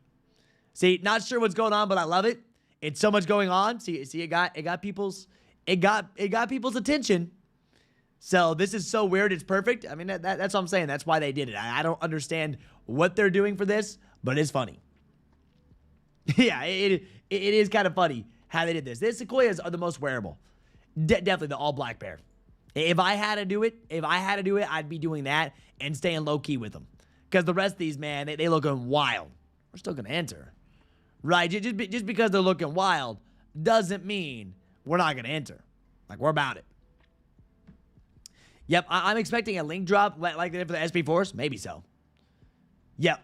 Speaker 1: See, not sure what's going on, but I love it. It's so much going on. See, it got people's attention. So this is so weird. It's perfect. I mean, that's what I'm saying. That's why they did it. I don't understand what they're doing for this, but it's funny. Yeah, it is kind of funny how they did this. The Sequoias are the most wearable. Definitely the all black pair. If I had to do it, I'd be doing that and staying low key with them. Because the rest of these, man, they looking wild. We're still gonna enter, right? Just because they're looking wild doesn't mean we're not gonna enter. Like, we're about it. Yep, I'm expecting a link drop like they did for the SP4s. Maybe so. Yep.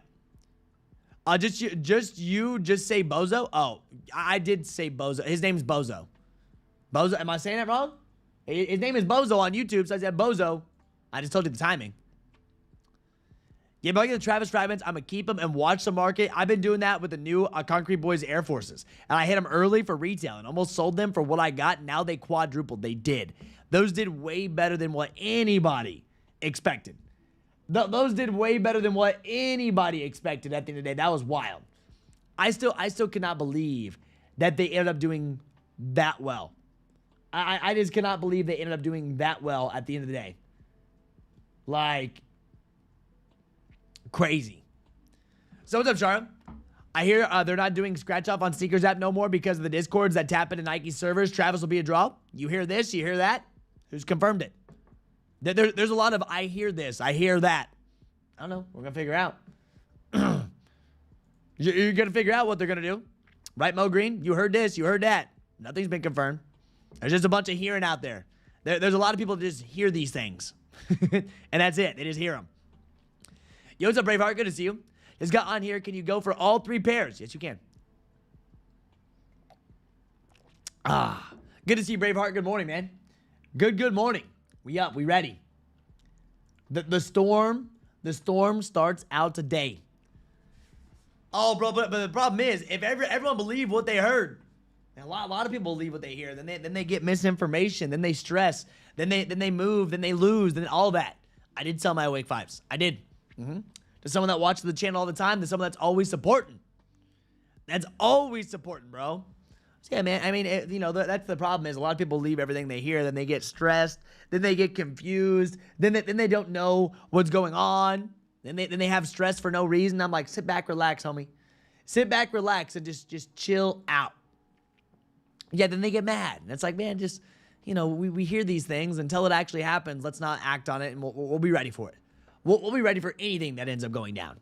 Speaker 1: Just say Bozo. Oh, I did say Bozo. His name's Bozo. Bozo. Am I saying that wrong? His name is Bozo on YouTube, so I said Bozo. I just told you the timing. Yeah, but I get the Travis fragments. I'm going to keep them and watch the market. I've been doing that with the new Concrete Boys Air Forces. And I hit them early for retail and almost sold them for what I got. Now they quadrupled. They did. Those did way better than what anybody expected. Those did way better than what anybody expected at the end of the day. That was wild. I still cannot believe that they ended up doing that well. I just cannot believe they ended up doing that well at the end of the day. Like, crazy. So what's up, Shara? I hear they're not doing scratch off on Sneakers app no more because of the discords that tap into Nike servers. Travis will be a draw. You hear this? You hear that? Who's confirmed it? There's a lot of I hear this, I hear that. I don't know. We're going to figure out. You're going to figure out what they're going to do. Right, Mo Green? You heard this, you heard that. Nothing's been confirmed. There's just a bunch of hearing out there. There's a lot of people that just hear these things. And that's it. They just hear them. Yo, what's up, Braveheart? Good to see you. Just got on here. Can you go for all 3 pairs? Yes, you can. Good to see you, Braveheart. Good morning, man. Good morning. We up. We ready. The storm starts out today. Oh, bro, but the problem is, if everyone believed what they heard, and a lot of people believe what they hear, then they get misinformation, then they stress, then they move, then they lose, then all that. I did sell my Awake 5s. I did. To someone that watches the channel all the time, to someone that's always supporting. That's always supporting, bro. So yeah, man, I mean, that's the problem is a lot of people believe everything they hear, then they get stressed, then they get confused, then they don't know what's going on, then they have stress for no reason. I'm like, sit back, relax, homie. Sit back, relax, and just chill out. Yeah, then they get mad. And it's like, man, just, we hear these things. Until it actually happens, let's not act on it, and we'll be ready for it. We'll be ready for anything that ends up going down.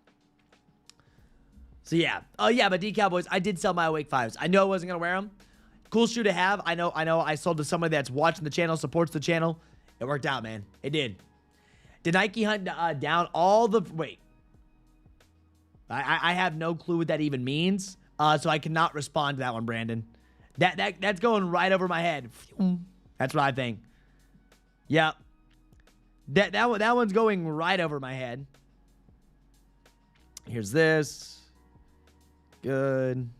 Speaker 1: So, yeah. Oh, yeah, but D Cowboys, I did sell my Awake 5s. I know I wasn't going to wear them. Cool shoe to have. I know I sold to somebody that's watching the channel, supports the channel. It worked out, man. It did. Did Nike hunt down all the... Wait. I have no clue what that even means. So I cannot respond to that one, Brandon. That's going right over my head. That's what I think. Yep. That one's going right over my head. Here's this. Good.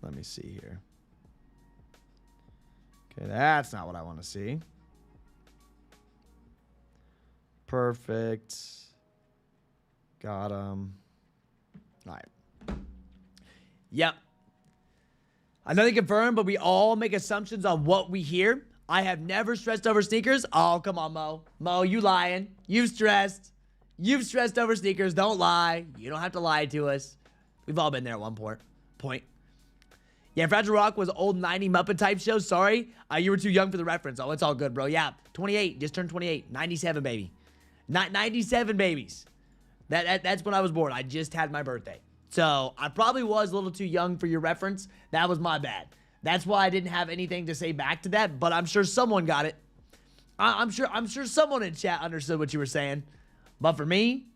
Speaker 1: Let me see here. Okay, that's not what I want to see. Perfect. Got him. All right. Yep. I know they confirmed, but we all make assumptions on what we hear. I have never stressed over sneakers. Oh, come on, Mo. Mo, you lying. You've stressed. You've stressed over sneakers. Don't lie. You don't have to lie to us. We've all been there at one point. Yeah, Fragile Rock was old 90 Muppet type show. Sorry. You were too young for the reference. Oh, it's all good, bro. Yeah, 28. Just turned 28. 97, baby. Not 97 babies. That's when I was born. I just had my birthday. So I probably was a little too young for your reference. That was my bad. That's why I didn't have anything to say back to that, but I'm sure someone got it. I'm sure someone in chat understood what you were saying. But for me,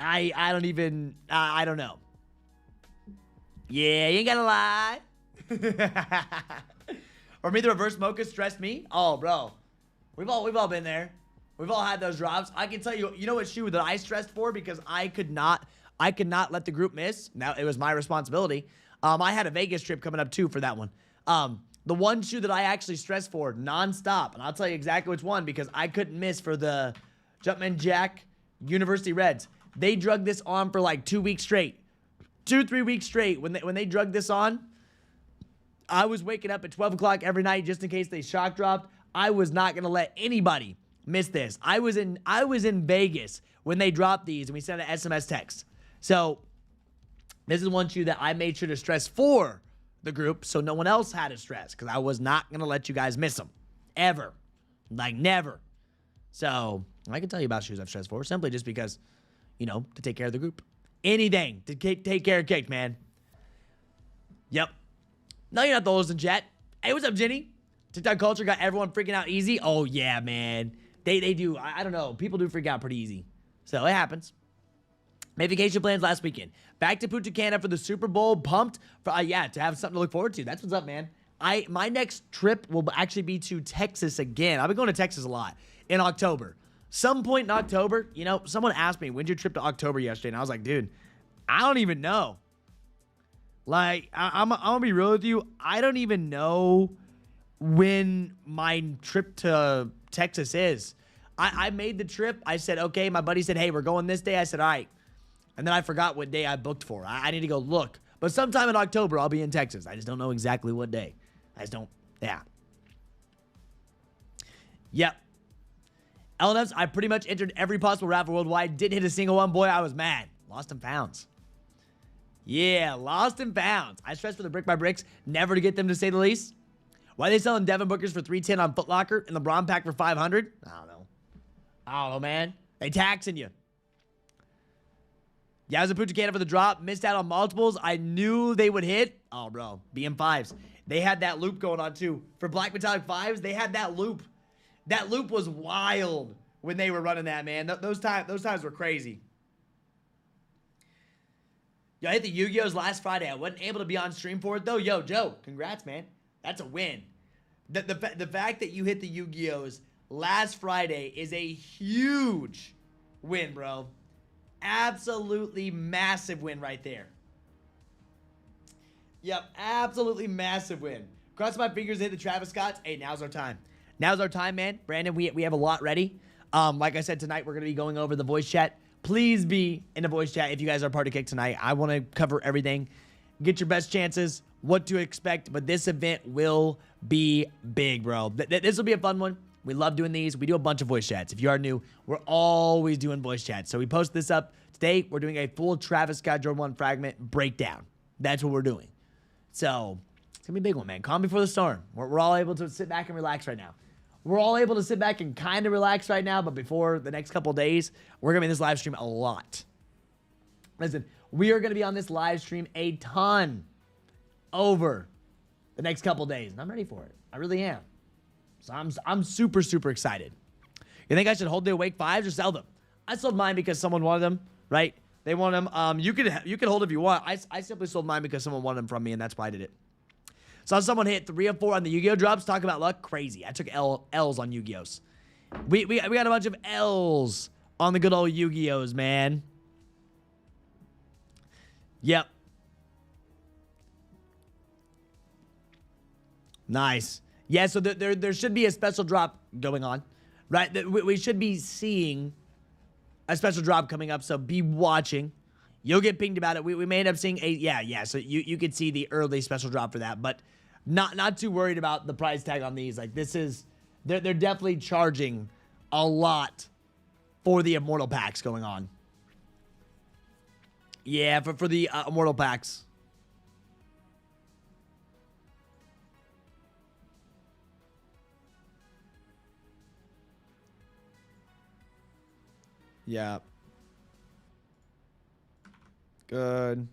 Speaker 1: I don't know. Yeah, you ain't gotta lie. Or me, the reverse mocha stressed me. Oh, bro. We've all been there. We've all had those drops. I can tell you, you know what shoe that I stressed for because I could not let the group miss. Now it was my responsibility. I had a Vegas trip coming up too for that one. The one shoe that I actually stressed for nonstop, and I'll tell you exactly which one because I couldn't miss for the Jumpman Jack University Reds. They drugged this on for like 2 weeks straight. 2-3 weeks straight. When they drugged this on, I was waking up at 12 o'clock every night just in case they shock dropped. I was not going to let anybody miss this. I was in Vegas when they dropped these and we sent an SMS text. So this is one shoe that I made sure to stress for the group so no one else had to stress, because I was not going to let you guys miss them. Ever. Like, never. So I can tell you about shoes I've stressed for simply just because, you know, to take care of the group. Anything to take care of Kckd, man. Yep. No, you're not the oldest in chat. Hey, what's up, Jenny? TikTok culture got everyone freaking out easy. Oh, yeah, man. They do. I don't know. People do freak out pretty easy. So it happens. Made vacation plans last weekend. Back to Punta Cana for the Super Bowl. Pumped for to have something to look forward to. That's what's up, man. My next trip will actually be to Texas again. I've been going to Texas a lot in October. Some point in October, you know, someone asked me, when's your trip to October yesterday? And I was like, dude, I don't even know. Like, I'm gonna be real with you. I don't even know when my trip to Texas is. I made the trip. I said, okay. My buddy said, hey, we're going this day. I said, all right. And then I forgot what day I booked for. I need to go look. But sometime in October, I'll be in Texas. I just don't know exactly what day. I just don't. Yeah. Yep. LNFs, I pretty much entered every possible raffle worldwide. Didn't hit a single one. Boy, I was mad. Lost in pounds. Yeah, lost in pounds. I stressed for the brick by bricks. Never to get them, to say the least. Why are they selling Devin Bookers for $310 on Foot Locker and LeBron pack for $500? I don't know, man. They taxing you. Yeah, I was in Punta Cana for the drop. Missed out on multiples. I knew they would hit. Oh, bro. BM5s. They had that loop going on, too. For Black Metallic 5s, they had that loop. That loop was wild when they were running that, man. Those times were crazy. Yo, I hit the Yu-Gi-Ohs last Friday. I wasn't able to be on stream for it, though. Yo, Joe, congrats, man. That's a win. The fact that you hit the Yu-Gi-Ohs last Friday is a huge win, bro. Absolutely massive win right there. Yep, absolutely massive win. Cross my fingers to hit the Travis Scotts. Hey, now's our time. Now's our time, man. Brandon, we have a lot ready. Like I said, tonight we're going to be going over the voice chat. Please be in the voice chat if you guys are part of Kckd tonight. I want to cover everything. Get your best chances, what to expect, but this event will be big, bro. This will be a fun one. We love doing these. We do a bunch of voice chats. If you are new, we're always doing voice chats. So we post this up. Today, we're doing a full Travis Scott Jordan 1 fragment breakdown. That's what we're doing. So it's going to be a big one, man. Calm before the storm. We're all able to sit back and relax right now. We're all able to sit back and kind of relax right now, but before the next couple of days, we're going to be in this live stream a lot. Listen, we are going to be on this live stream a ton over the next couple of days, and I'm ready for it. I really am. So I'm super, super excited. You think I should hold the Awake 5s or sell them? I sold mine because someone wanted them, right? They want them. You could hold if you want. I simply sold mine because someone wanted them from me, and that's why I did it. Saw someone hit 3 of 4 on the Yu-Gi-Oh drops. Talk about luck. Crazy. I took L's on Yu-Gi-Ohs. We got a bunch of L's on the good old Yu-Gi-Ohs, man. Yep. Nice. Yeah, so there should be a special drop going on, right? We should be seeing a special drop coming up, so be watching. You'll get pinged about it. We may end up seeing yeah. So you could see the early special drop for that, but not too worried about the price tag on these. Like, this is, they're definitely charging a lot for the Immortal packs going on. Yeah, for the Immortal packs. Yeah. Good.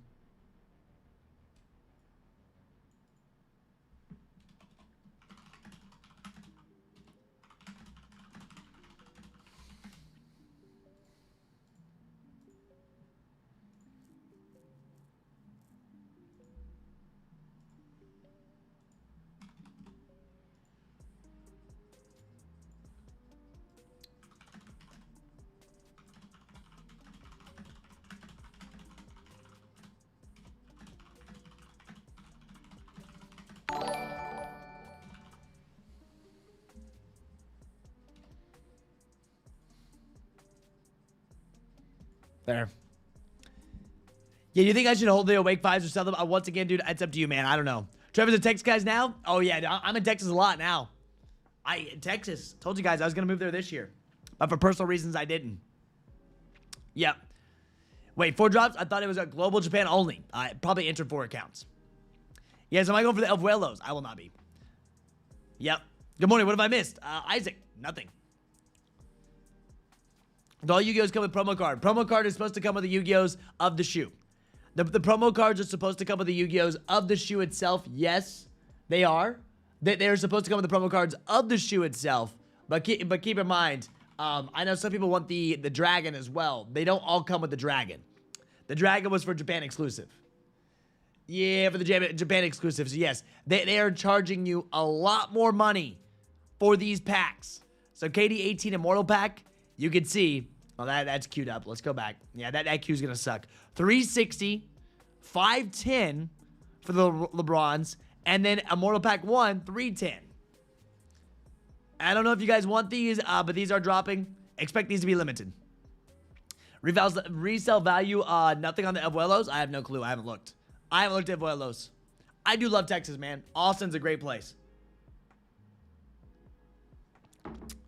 Speaker 1: There. Yeah, you think I should hold the Awake 5s or sell them? Once again, dude, it's up to you, man. I don't know. Trevor's in Texas, guys, now? Oh, yeah, I'm in Texas a lot now. Texas. Told you guys I was going to move there this year. But for personal reasons, I didn't. Yep. Wait, 4 drops? I thought it was a global Japan only. I probably entered 4 accounts. Yes, am I going for the Abuelos? I will not be. Yep. Good morning. What have I missed? Isaac. Nothing. The all Yu-Gi-Ohs come with promo card. Promo card is supposed to come with the Yu-Gi-Ohs of the shoe. The promo cards are supposed to come with the Yu-Gi-Ohs of the shoe itself. Yes, they are. They are supposed to come with the promo cards of the shoe itself. But keep in mind, I know some people want the dragon as well. They don't all come with the dragon. The dragon was for Japan exclusive. Yeah, for the Japan exclusives, yes. They are charging you a lot more money for these packs. So Kckd 18 Immortal Pack, you can see, oh, that's queued up. Let's go back. Yeah, that queue's going to suck. 360, 510 for the LeBrons, and then Immortal Pack 1, 310. I don't know if you guys want these, but these are dropping. Expect these to be limited. Resale value, nothing on the Abuelos. I have no clue. I haven't looked. I haven't looked at Abuelos. I do love Texas, man. Austin's a great place.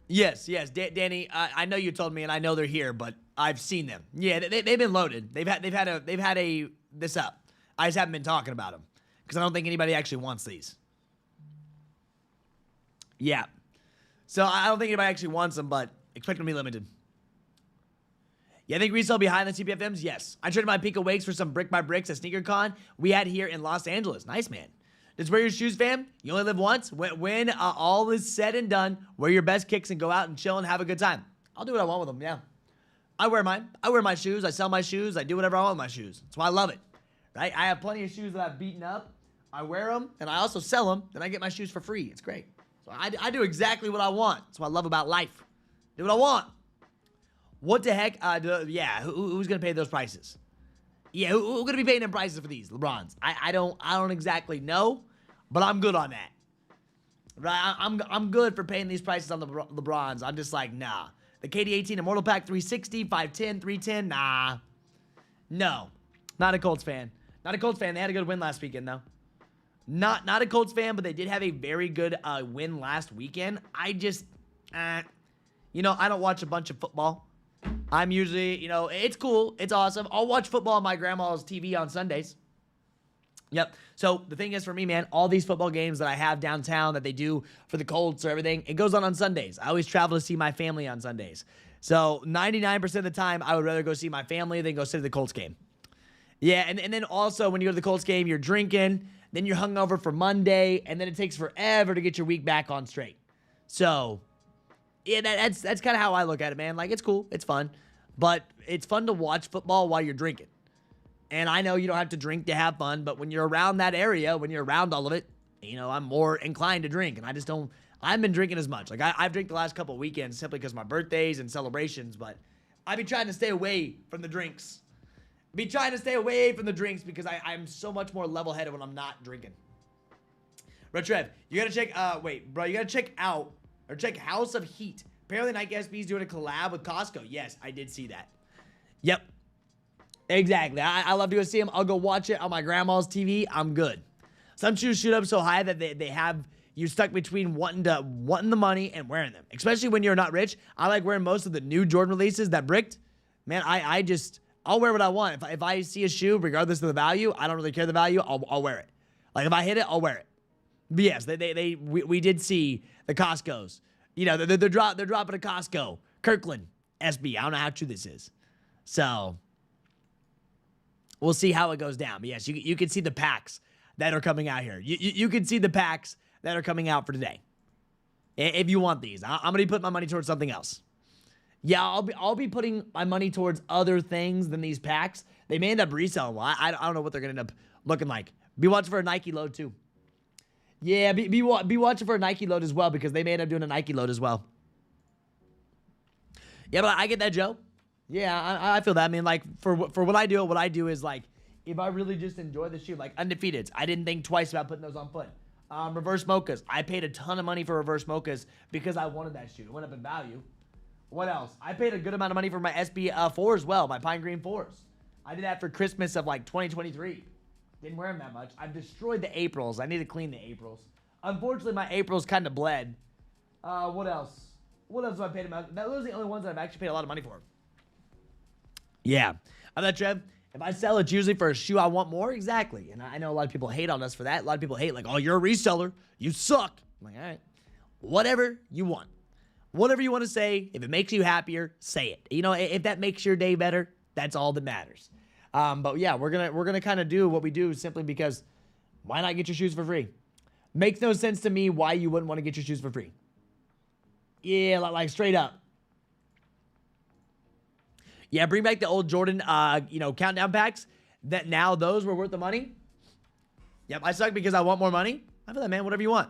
Speaker 1: Yes, Danny. I know you told me, and I know they're here, but I've seen them. Yeah, they've been loaded. They've had this up. I just haven't been talking about them because I don't think anybody actually wants these. Yeah, so I don't think anybody actually wants them, but expect them to be limited. Yeah, I think resale behind the CPFMs? Yes. I traded my Pika Wakes for some Brick by Bricks at SneakerCon we had here in Los Angeles. Nice, man. Just wear your shoes, fam. You only live once. When all is said and done, wear your best kicks and go out and chill and have a good time. I'll do what I want with them, yeah. I wear mine. I wear my shoes. I sell my shoes. I do whatever I want with my shoes. That's why I love it, right? I have plenty of shoes that I've beaten up. I wear them, and I also sell them. Then I get my shoes for free. It's great. So I do exactly what I want. That's what I love about life. Do what I want. What the heck? Yeah, who's gonna pay those prices? Yeah, who's gonna be paying them prices for these LeBrons? I don't exactly know, but I'm good on that. Right? I'm good for paying these prices on the LeBrons. I'm just like, nah. The Kckd 18 Immortal Pack 360, 510, 310, nah. No, not a Colts fan. Not a Colts fan. They had a good win last weekend though. Not a Colts fan, but they did have a very good win last weekend. I just, I don't watch a bunch of football. I'm usually, it's cool. It's awesome. I'll watch football on my grandma's TV on Sundays. Yep. So the thing is for me, man, all these football games that I have downtown that they do for the Colts or everything, it goes on Sundays. I always travel to see my family on Sundays. So 99% of the time, I would rather go see my family than go sit at the Colts game. Yeah, and then also when you go to the Colts game, you're drinking, then you're hungover for Monday, and then it takes forever to get your week back on straight. So yeah, that's kind of how I look at it, man. Like, it's cool. It's fun. But it's fun to watch football while you're drinking. And I know you don't have to drink to have fun, but when you're around that area, when you're around all of it, I'm more inclined to drink. And I haven't been drinking as much. Like, I've drank the last couple of weekends simply because of my birthdays and celebrations, but I've been trying to stay away from the drinks. Because I'm so much more level-headed when I'm not drinking. Bro, Trev, you gotta check, you gotta check out or check House of Heat. Apparently Nike SB is doing a collab with Costco. Yes, I did see that. Yep. Exactly. I love to go see them. I'll go watch it on my grandma's TV. I'm good. Some shoes shoot up so high that they have you stuck between wanting the money and wearing them. Especially when you're not rich. I like wearing most of the new Jordan releases that bricked. Man, I'll wear what I want. If I see a shoe, regardless of the value, I don't really care the value, I'll wear it. Like, if I hit it, I'll wear it. But yes, we did see the Costco's. They're dropping a Costco. Kirkland SB. I don't know how true this is. So we'll see how it goes down. But yes, you can see the packs that are coming out here. You can see the packs that are coming out for today. If you want these, I'm gonna put my money towards something else. Yeah, I'll be putting my money towards other things than these packs. They may end up reselling. Well, I don't know what they're gonna end up looking like. Be watching for a Nike load too. Yeah, be watching for a Nike load as well, because they may end up doing a Nike load as well. Yeah, but I get that, Joe. Yeah, I feel that. I mean, like, for what I do is, like, if I really just enjoy the shoe, like Undefeateds, I didn't think twice about putting those on foot. Reverse mochas. I paid a ton of money for reverse mochas because I wanted that shoe. It went up in value. What else? I paid a good amount of money for my SB 4 as well, my Pine Green 4s. I did that for Christmas of, like, 2023. Didn't wear them that much. I've destroyed the Aprils. I need to clean the Aprils. Unfortunately, my Aprils kind of bled. What else? What else have I paid about? Those are the only ones that I've actually paid a lot of money for. Yeah. I'm that Trev. If I sell, it's usually for a shoe I want more. Exactly. And I know a lot of people hate on us for that. A lot of people hate, like, oh, you're a reseller. You suck. I'm like, all right. Whatever you want. Whatever you want to say. If it makes you happier, say it. You know, if that makes your day better, that's all that matters. But yeah, we're gonna kind of do what we do simply because why not get your shoes for free? Makes no sense to me why you wouldn't want to get your shoes for free. Yeah, like straight up. Yeah, bring back the old Jordan, countdown packs. That now those were worth the money. Yep, I suck because I want more money. I feel that, man. Whatever you want.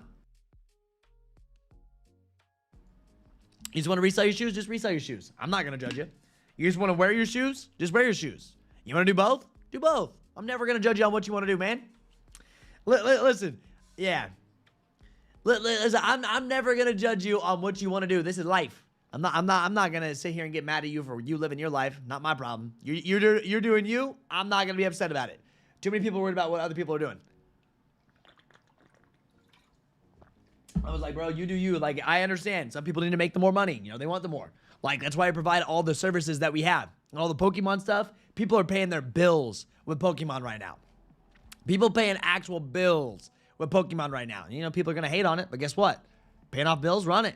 Speaker 1: You just want to resell your shoes? Just resell your shoes. I'm not gonna judge you. You just want to wear your shoes? Just wear your shoes. You want to do both? Do both. I'm never gonna judge you on what you want to do, man. Listen, yeah. Listen, I'm never gonna judge you on what you want to do. This is life. I'm not gonna sit here and get mad at you for you living your life. Not my problem. You're doing you. I'm not gonna be upset about it. Too many people are worried about what other people are doing. I was like, bro, you do you. Like, I understand. Some people need to make the more money. You know, they want the more. Like, that's why I provide all the services that we have. And all the Pokemon stuff. People are paying their bills with Pokemon right now. People paying actual bills with Pokemon right now. You know, people are going to hate on it, but guess what? Paying off bills, run it.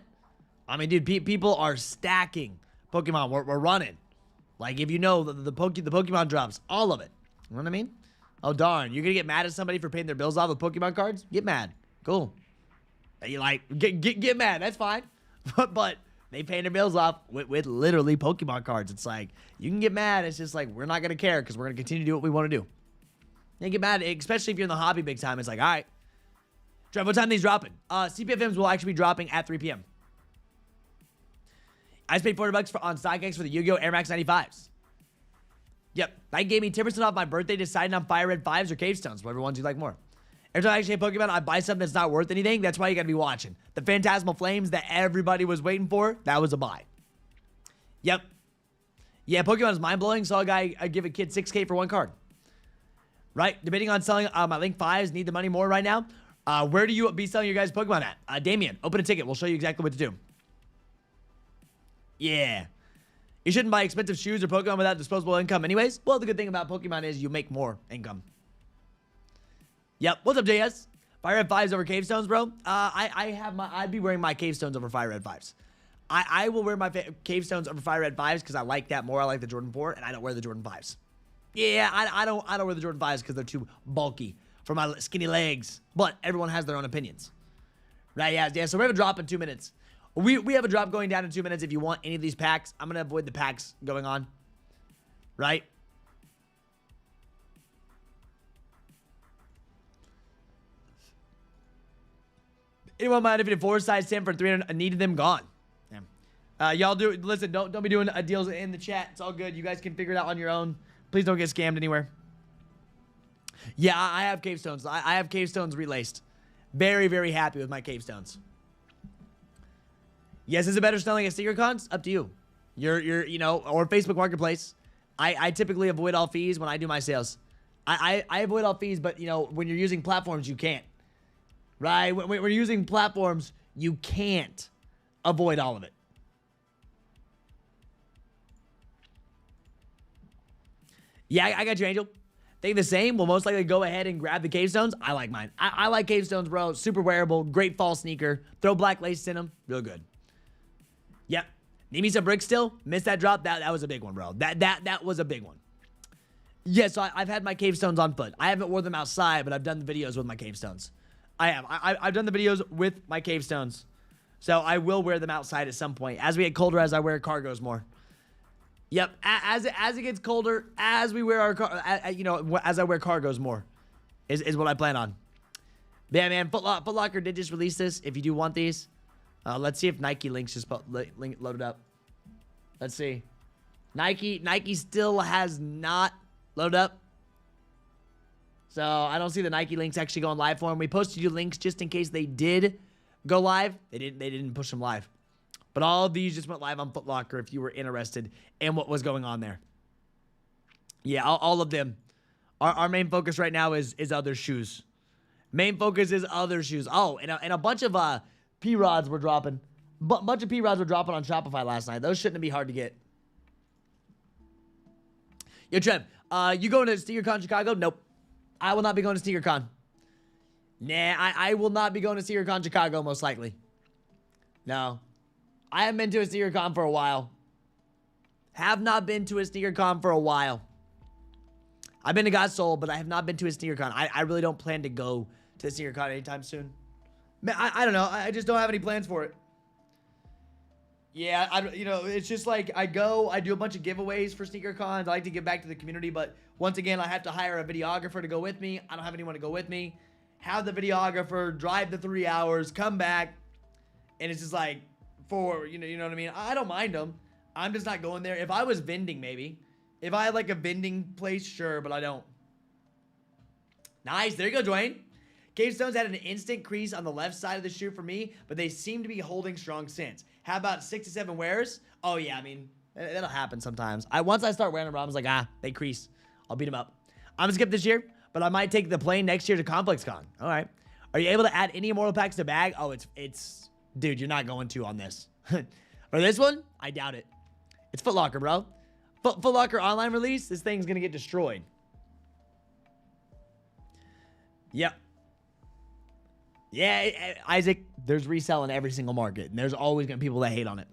Speaker 1: I mean, dude, people are stacking Pokemon. We're running. Like, if you know the Pokemon drops, all of it. You know what I mean? Oh, darn. You're going to get mad at somebody for paying their bills off with Pokemon cards? Get mad. Cool. You like, get mad. That's fine. But they paying their bills off with literally Pokemon cards. It's like, you can get mad. It's just like, we're not going to care because we're going to continue to do what we want to do. You get mad, especially if you're in the hobby big time. It's like, all right. Trev, what time are these dropping? CPFMs will actually be dropping at 3 p.m. I just paid $40 on StockX for the Yu-Gi-Oh! Air Max 95s. Yep. That gave me 10% off my birthday, deciding on Fire Red 5s or Cave Stones, whatever ones you like more. Every time I actually play Pokemon, I buy something that's not worth anything. That's why you gotta be watching. The Phantasmal Flames that everybody was waiting for, that was a buy. Yep. Yeah, Pokemon is mind-blowing, so I give a kid $6K for one card. Right? Debating on selling my Link 5s, need the money more right now. Where do you be selling your guys' Pokemon at? Damien, open a ticket. We'll show you exactly what to do. Yeah. You shouldn't buy expensive shoes or Pokemon without disposable income anyways. Well, the good thing about Pokemon is you make more income. Yep. What's up, JS? Fire Red 5s over Cave Stones, bro. I'd be wearing my Cave Stones over Fire Red 5s. I will wear my Cave Stones over Fire Red 5s because I like that more. I like the Jordan 4, and I don't wear the Jordan 5s. Yeah, I don't wear the Jordan 5s because they're too bulky for my skinny legs. But everyone has their own opinions. Right, yeah. So we have a drop in 2 minutes. We have a drop going down in 2 minutes if you want any of these packs. I'm going to avoid the packs going on. Right? Anyone mind if you did 4 size 10 for 300? I needed them gone. Yeah. Y'all do, listen, don't be doing deals in the chat. It's all good. You guys can figure it out on your own. Please don't get scammed anywhere. Yeah, I have Cave Stones. I have Cave Stones relaced. Very, very happy with my Cave Stones. Yes, is it better selling at sticker cons? Up to you. You know, or Facebook Marketplace. I typically avoid all fees when I do my sales. I avoid all fees, but, you know, when you're using platforms, you can't. Right? When you're using platforms, you can't avoid all of it. Yeah, I got you, Angel. Think the same? We'll most likely go ahead and grab the Cave Stones. I like mine. I like Cave Stones, bro. Super wearable. Great fall sneaker. Throw black lace in them. Real good. Yep. Need me some bricks still? Missed that drop? That was a big one, bro. That was a big one. Yeah, so I've had my Cave Stones on foot. I haven't worn them outside, but I've done the videos with my Cave Stones. I have. I've done the videos with my Cave Stones. So I will wear them outside at some point. As we get colder, as I wear cargos more. Yep. As it gets colder, as we wear our, you know, as I wear cargos more, is what I plan on. Yeah, man. Foot Locker did just release this. If you do want these, let's see if Nike links just loaded up. Let's see. Nike still has not loaded up. So I don't see the Nike links actually going live for them. We posted you links just in case they did go live. They didn't push them live. But all of these just went live on Foot Locker if you were interested in what was going on there. Yeah, all of them. Our main focus right now is other shoes. Main focus is other shoes. Oh, and a bunch of P-Rods were dropping. Bunch of P-Rods were dropping on Shopify last night. Those shouldn't be hard to get. Yo, Trev, you going to SneakerCon Chicago? Nope. I will not be going to SneakerCon. Nah, I will not be going to SneakerCon Chicago, most likely. No. I haven't been to a SneakerCon for a while. Have not been to a SneakerCon for a while. I've been to God's Soul, but I have not been to a SneakerCon. I really don't plan to go to a SneakerCon anytime soon. Man, I don't know. I just don't have any plans for it. Yeah, it's just like I do a bunch of giveaways for SneakerCons. I like to give back to the community, but once again, I have to hire a videographer to go with me. I don't have anyone to go with me. Have the videographer drive the 3 hours, come back, and it's just like you know what I mean? I don't mind them. I'm just not going there. If I was vending, maybe. If I had like a vending place, sure, but I don't. Nice. There you go, Dwayne. Cave Stones had an instant crease on the left side of the shoe for me, but they seem to be holding strong since. How about 6 to 7 wears? Oh, yeah, I mean, that'll happen sometimes. Once I start wearing them, I was like, they crease. I'll beat them up. I'm going to skip this year, but I might take the plane next year to ComplexCon. All right. Are you able to add any Immortal packs to bag? Oh, it's dude, you're not going to on this. For this one, I doubt it. It's Foot Locker, bro. Foot Locker online release, this thing's going to get destroyed. Yep. Yeah, Isaac, there's resell in every single market, and there's always going to be people that hate on it.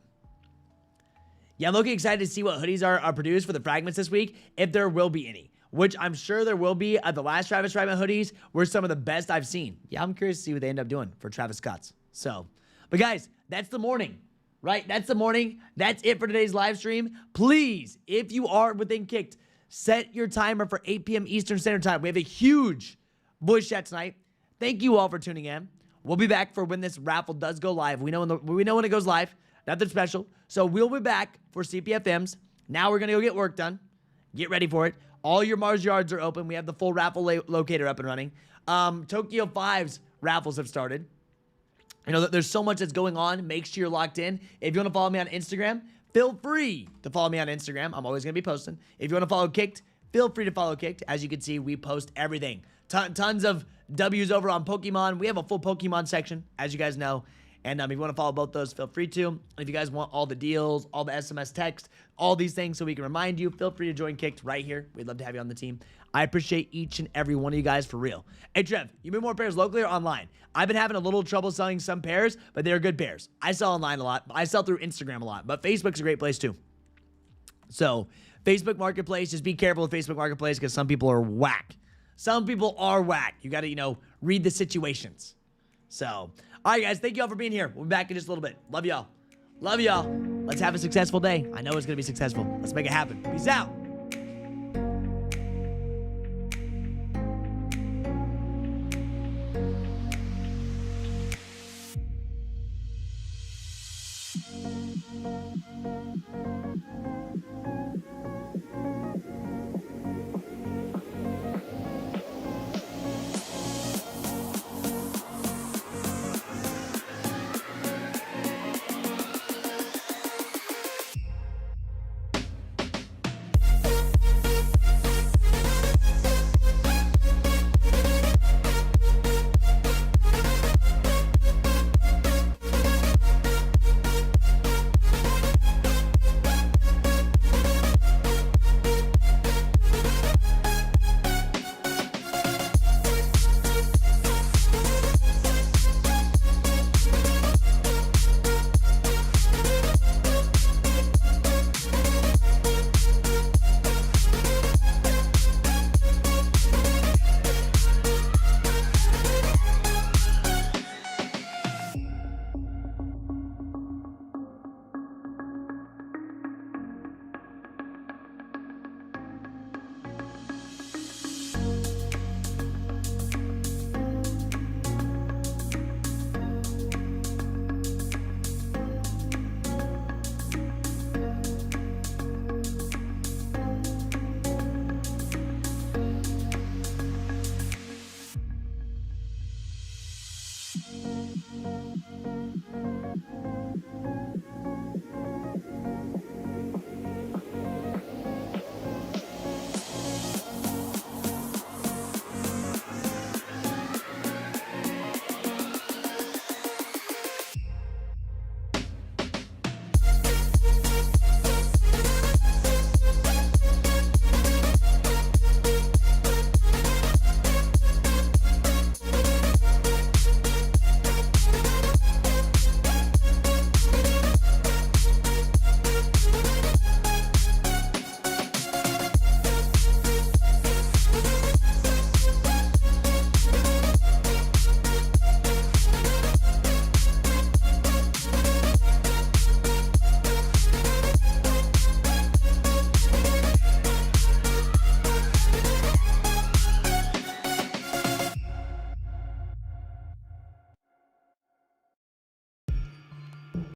Speaker 1: Yeah, I'm looking excited to see what hoodies are produced for the fragments this week, if there will be any, which I'm sure there will be. The last Travis Fragment hoodies were some of the best I've seen. Yeah, I'm curious to see what they end up doing for Travis Scott's. So, but guys, that's the morning, right? That's the morning. That's it for today's live stream. Please, if you are within Kckd, set your timer for 8 p.m. Eastern Standard Time. We have a huge voice chat tonight. Thank you all for tuning in. We'll be back for when this raffle does go live. We know when it goes live. Nothing special. So we'll be back for CPFMs. Now we're going to go get work done. Get ready for it. All your Mars yards are open. We have the full raffle locator up and running. Tokyo 5's raffles have started. You know, there's so much that's going on. Make sure you're locked in. If you want to follow me on Instagram, feel free to follow me on Instagram. I'm always going to be posting. If you want to follow Kckd, feel free to follow Kckd. As you can see, we post everything. Tons of W's over on Pokemon. We have a full Pokemon section, as you guys know. And if you want to follow both those, feel free to. And if you guys want all the deals, all the SMS text, all these things so we can remind you, feel free to join Kckd right here. We'd love to have you on the team. I appreciate each and every one of you guys for real. Hey, Trev, you move more pairs locally or online? I've been having a little trouble selling some pairs, but they're good pairs. I sell online a lot. I sell through Instagram a lot, but Facebook's a great place too. So, Facebook Marketplace, just be careful with Facebook Marketplace because some people are whack. Some people are whack. You got to, read the situations. So, all right, guys. Thank you all for being here. We'll be back in just a little bit. Love y'all. Love y'all. Let's have a successful day. I know it's going to be successful. Let's make it happen. Peace out.